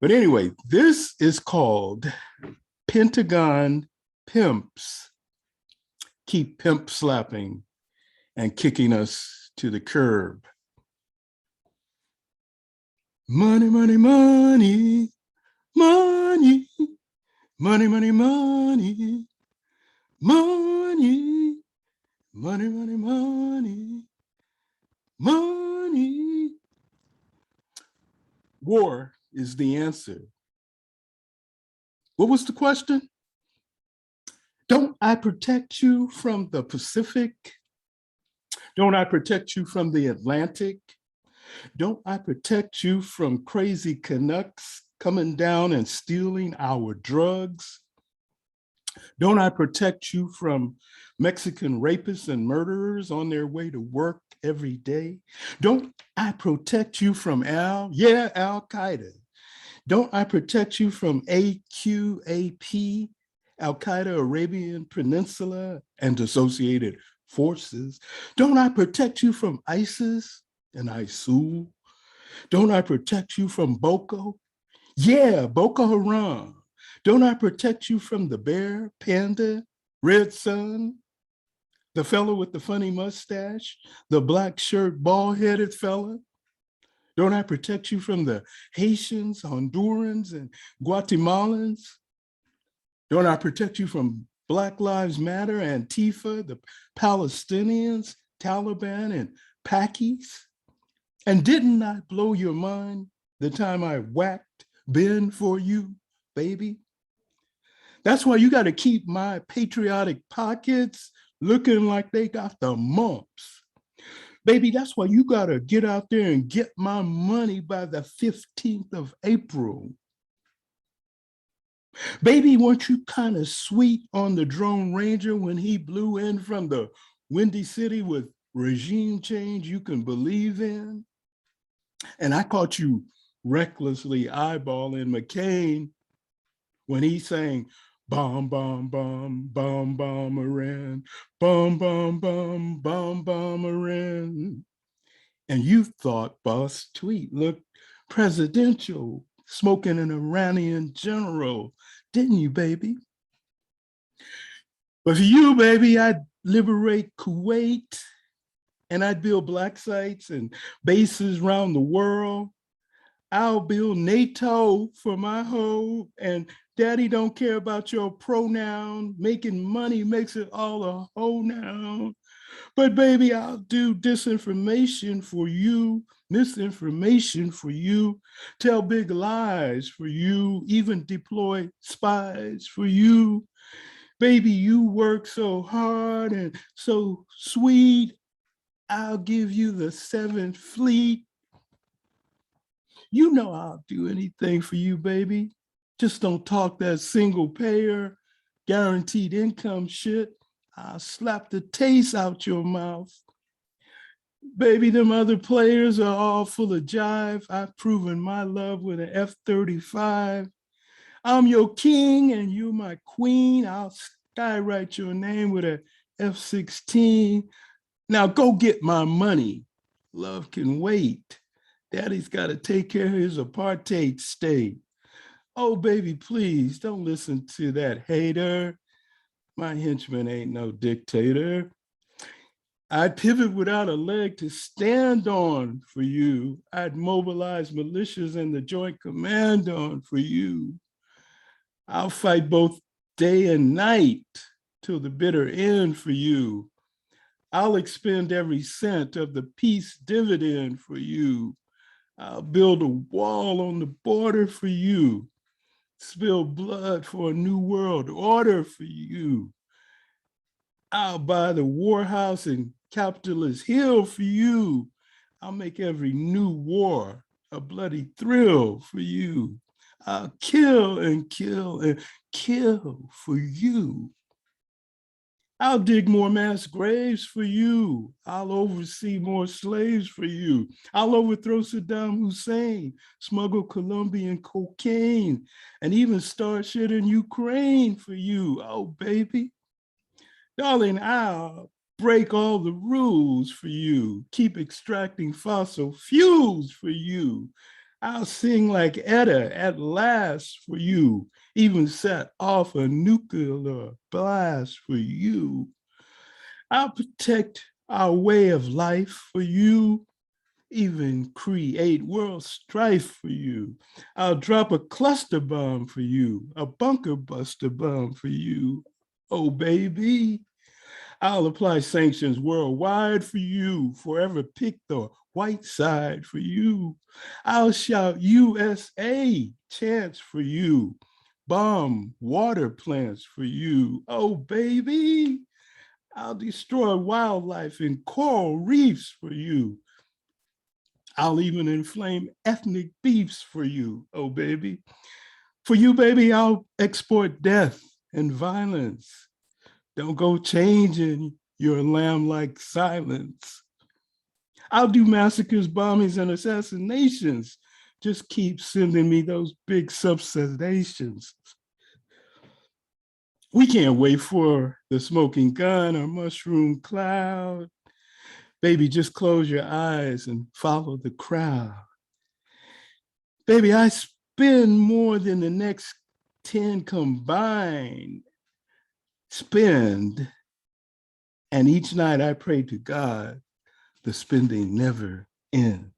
But anyway, this is called Pentagon Pimps Keep Pimp Slapping and Kicking Us to the Curb. Money, money, money, money, money, money, money, money, money, money, money, money. War is the answer. What was the question? Don't I protect you from the Pacific? Don't I protect you from the Atlantic? Don't I protect you from crazy Canucks coming down and stealing our drugs? Don't I protect you from Mexican rapists and murderers on their way to work every day? Don't I protect you from Al-Qaeda? Don't I protect you from AQAP, Al-Qaeda, Arabian Peninsula, and associated forces? Don't I protect you from ISIS and ISIL? Don't I protect you from Boko? Yeah, Boko Haram. Don't I protect you from the bear, panda, red sun, the fellow with the funny mustache, the black shirt, bald-headed fella? Don't I protect you from the Haitians, Hondurans, and Guatemalans? Don't I protect you from Black Lives Matter, Antifa, the Palestinians, Taliban, and Pakis? And didn't I blow your mind the time I whacked Ben for you, baby? That's why you got to keep my patriotic pockets looking like they got the mumps. Baby, that's why you got to get out there and get my money by the 15th of April. Baby, weren't you kind of sweet on the Drone Ranger when he blew in from the Windy City with regime change you can believe in? And I caught you recklessly eyeballing McCain when he sang, bomb, bomb, bomb, bomb, bomb, Iran, bomb, bomb, bomb, bomb, bomb, Iran. And you thought Boss Tweet looked presidential, smoking an Iranian general, didn't you, baby? But for you, baby, I'd liberate Kuwait, and I'd build black sites and bases around the world. I'll build NATO for my hoe, and daddy don't care about your pronoun. Making money makes it all a hoe now. But baby, I'll do disinformation for you, misinformation for you, tell big lies for you, even deploy spies for you. Baby, you work so hard and so sweet. I'll give you the 7th Fleet. You know I'll do anything for you, baby. Just don't talk that single payer, guaranteed income shit. I'll slap the taste out your mouth. Baby, them other players are all full of jive. I've proven my love with an F-35. I'm your king and you're my queen. I'll skywrite your name with a F-16. Now go get my money. Love can wait. Daddy's got to take care of his apartheid state. Oh, baby, please don't listen to that hater. My henchman ain't no dictator. I'd pivot without a leg to stand on for you. I'd mobilize militias and the Joint Command on for you. I'll fight both day and night till the bitter end for you. I'll expend every cent of the peace dividend for you. I'll build a wall on the border for you. Spill blood for a new world order for you. I'll buy the War House in Capitalist Hill for you. I'll make every new war a bloody thrill for you. I'll kill and kill and kill for you. I'll dig more mass graves for you. I'll oversee more slaves for you. I'll overthrow Saddam Hussein, smuggle Colombian cocaine, and even start shit in Ukraine for you. Oh, baby. Darling, I'll break all the rules for you, keep extracting fossil fuels for you. I'll sing like Etta at last for you, even set off a nuclear blast for you. I'll protect our way of life for you, even create world strife for you. I'll drop a cluster bomb for you, a bunker buster bomb for you. Oh, baby. I'll apply sanctions worldwide for you, forever pick the white side for you. I'll shout USA chants for you, bomb water plants for you. Oh, baby. I'll destroy wildlife and coral reefs for you. I'll even inflame ethnic beefs for you, oh baby. For you, baby, I'll export death and violence. Don't go changing your lamb-like silence. I'll do massacres, bombings, and assassinations. Just keep sending me those big subsidizations. We can't wait for the smoking gun or mushroom cloud. Baby, just close your eyes and follow the crowd. Baby, I spend more than the next 10 combined spend. And each night I pray to God, the spending never ends.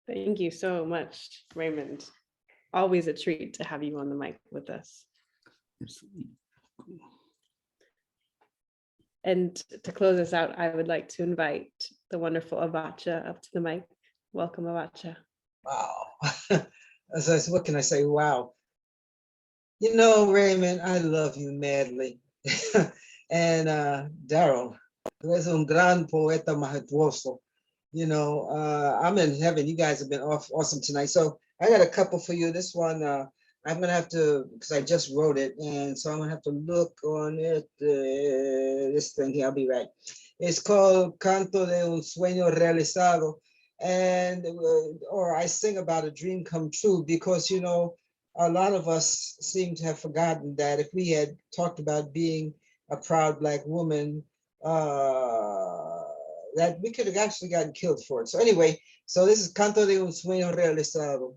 Thank you so much, Raymond. Always a treat to have you on the mic with us. And to close us out, I would like to invite the wonderful Abacha up to the mic. Welcome, Abacha. Wow. What can I say? Wow. You know, Raymond, I love you madly. And Daryl, tú eres un gran poeta majestuoso. You know, I'm in heaven. You guys have been awesome tonight. So I got a couple for you. This one, I'm gonna have to, because I just wrote it, and so I'm gonna have to look on it. This thing here, I'll be right. It's called Canto Del Sueno Realizado, and or I sing about a dream come true, because you know, a lot of us seem to have forgotten that if we had talked about being a proud Black woman, that we could have actually gotten killed for it. So anyway, so this is Canto de un Sueño Realizado.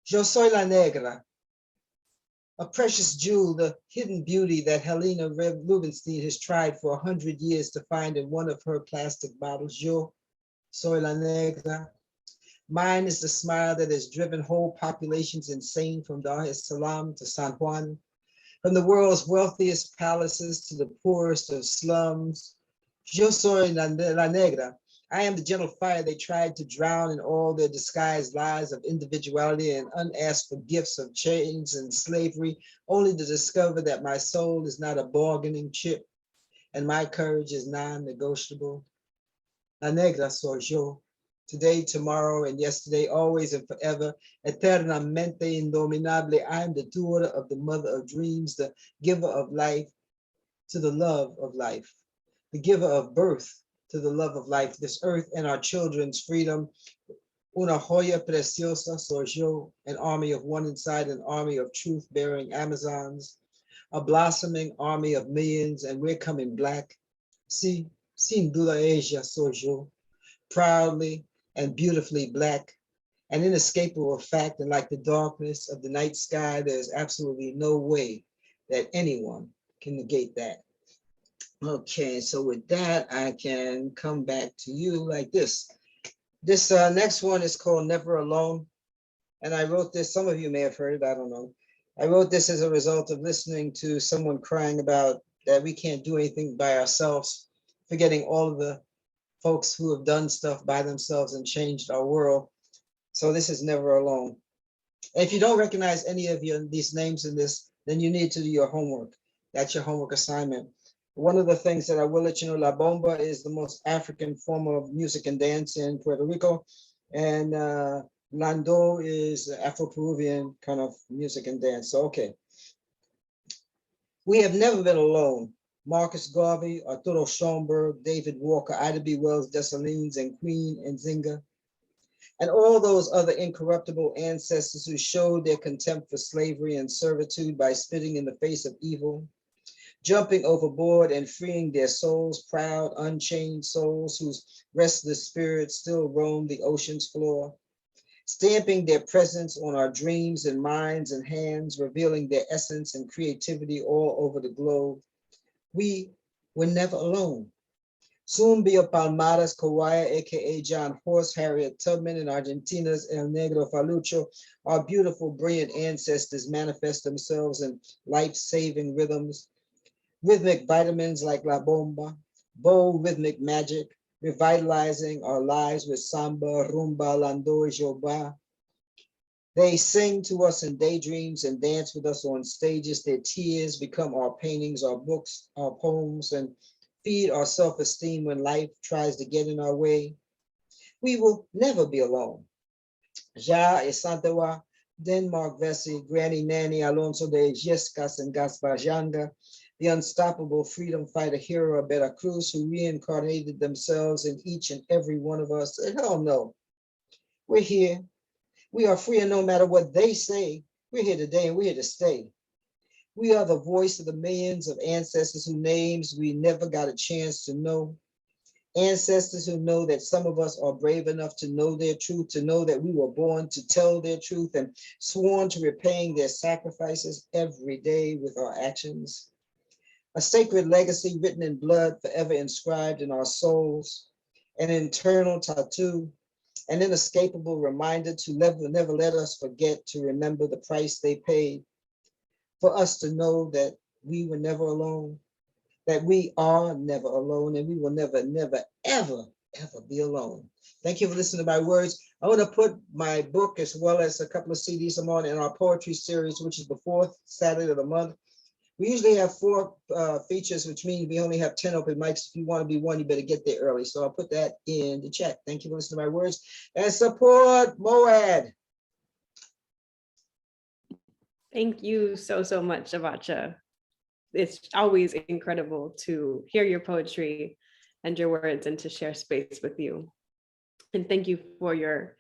Yo soy la negra, a precious jewel, the hidden beauty that Helena Rubinstein has tried for 100 years to find in one of her plastic bottles. Yo soy la negra. Mine is the smile that has driven whole populations insane from Dar es Salaam to San Juan, from the world's wealthiest palaces to the poorest of slums. Yo soy la negra. I am the gentle fire they tried to drown in all their disguised lies of individuality and unasked for gifts of chains and slavery, only to discover that my soul is not a bargaining chip and my courage is non-negotiable. La negra soy yo. Today, tomorrow, and yesterday, always and forever, eternamente indominable. I am the doer of the mother of dreams, the giver of life to the love of life, the giver of birth to the love of life, this earth and our children's freedom. Una joya preciosa soy yo, an army of one inside an army of truth-bearing Amazons, a blossoming army of millions, and we're coming Black. Sí, sin duda ella soy yo, proudly and beautifully Black, an inescapable fact, and like the darkness of the night sky, there's absolutely no way that anyone can negate that. Okay, so with that, I can come back to you like this. This next one is called Never Alone. And I wrote this, some of you may have heard it, I don't know. I wrote this as a result of listening to someone crying about that we can't do anything by ourselves, forgetting all of the folks who have done stuff by themselves and changed our world. So this is Never Alone. And if you don't recognize any of these names in this, then you need to do your homework. That's your homework assignment. One of the things that I will let you know, La Bomba is the most African form of music and dance in Puerto Rico. And Lando is Afro-Peruvian kind of music and dance. So, okay. We have never been alone. Marcus Garvey, Arturo Schomburg, David Walker, Ida B. Wells, Dessalines, and Queen Nzinga. and all those other incorruptible ancestors who showed their contempt for slavery and servitude by spitting in the face of evil, jumping overboard and freeing their souls, proud, unchained souls whose restless spirits still roam the ocean's floor, stamping their presence on our dreams and minds and hands, revealing their essence and creativity all over the globe. We were never alone. Zumbio Palmares Kawaya, aka John Horse, Harriet Tubman, and Argentina's El Negro Falucho, our beautiful, brilliant ancestors manifest themselves in life-saving rhythms, rhythmic vitamins like La Bomba, bold rhythmic magic, revitalizing our lives with samba, rumba, lando, joba. They sing to us in daydreams and dance with us on stages. Their tears become our paintings, our books, our poems, and feed our self-esteem when life tries to get in our way. We will never be alone. Ja Esantewa, Denmark Vesey, Granny Nanny Alonso de Yescas and Gaspar, the unstoppable freedom fighter hero of Veracruz, who reincarnated themselves in each and every one of us. Hell no, we're here. We are free, and no matter what they say, we're here today and we're here to stay. We are the voice of the millions of ancestors whose names we never got a chance to know. Ancestors who know that some of us are brave enough to know their truth, to know that we were born to tell their truth and sworn to repaying their sacrifices every day with our actions. A sacred legacy written in blood, forever inscribed in our souls, an internal tattoo, an inescapable reminder to never let us forget to remember the price they paid for us to know that we were never alone, that we are never alone, and we will never, ever be alone. Thank you for listening to my words. I want to put my book as well as a couple of CDs I'm on in our poetry series, which is the 4th Saturday of the month. We usually have 4 features, which means we only have 10 open mics. If you want to be one, you better get there early. So I'll put that in the chat. Thank you for listening to my words, and support MOAD. Thank you so much, Avacha. It's always incredible to hear your poetry and your words and to share space with you. And thank you for your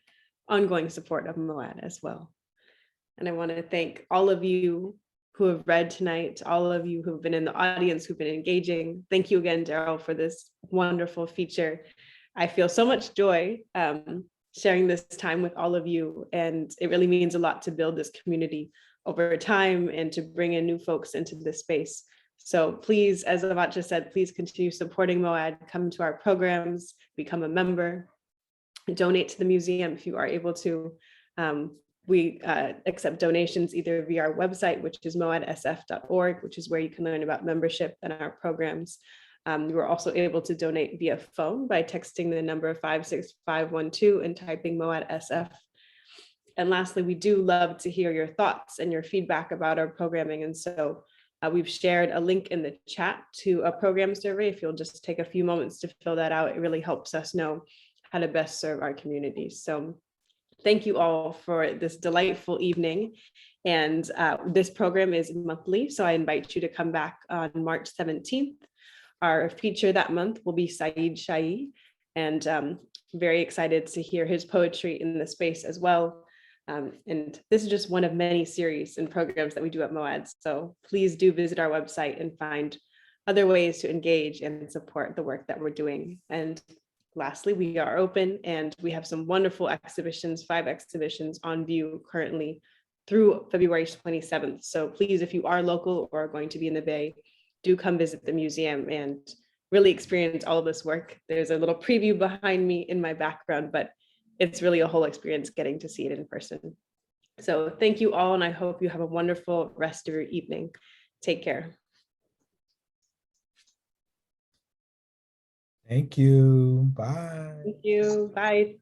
ongoing support of MOAD as well. And I want to thank all of you who have read tonight, all of you who've been in the audience, who've been engaging. Thank you again, Daryl, for this wonderful feature. I feel so much joy sharing this time with all of you, and it really means a lot to build this community over time and to bring in new folks into this space. So please, as Avacha said, please continue supporting MOAD, come to our programs, become a member, donate to the museum if you are able to. We accept donations either via our website, which is moadsf.org, which is where you can learn about membership and our programs. You are also able to donate via phone by texting the number 56512 and typing MOAD SF. And lastly, we do love to hear your thoughts and your feedback about our programming. And so we've shared a link in the chat to a program survey. If you'll just take a few moments to fill that out, it really helps us know how to best serve our community. So thank you all for this delightful evening. And this program is monthly, so I invite you to come back on March 17th. Our feature that month will be Saeed Shai, and very excited to hear his poetry in the space as well. And this is just one of many series and programs that we do at MOAD. So please do visit our website and find other ways to engage and support the work that we're doing. And lastly, we are open and we have some wonderful exhibitions, 5 exhibitions on view currently through February 27th. So please, if you are local or are going to be in the Bay, do come visit the museum and really experience all of this work. There's a little preview behind me in my background, but it's really a whole experience getting to see it in person. So thank you all, and I hope you have a wonderful rest of your evening. Take care. Thank you. Bye. Thank you. Bye.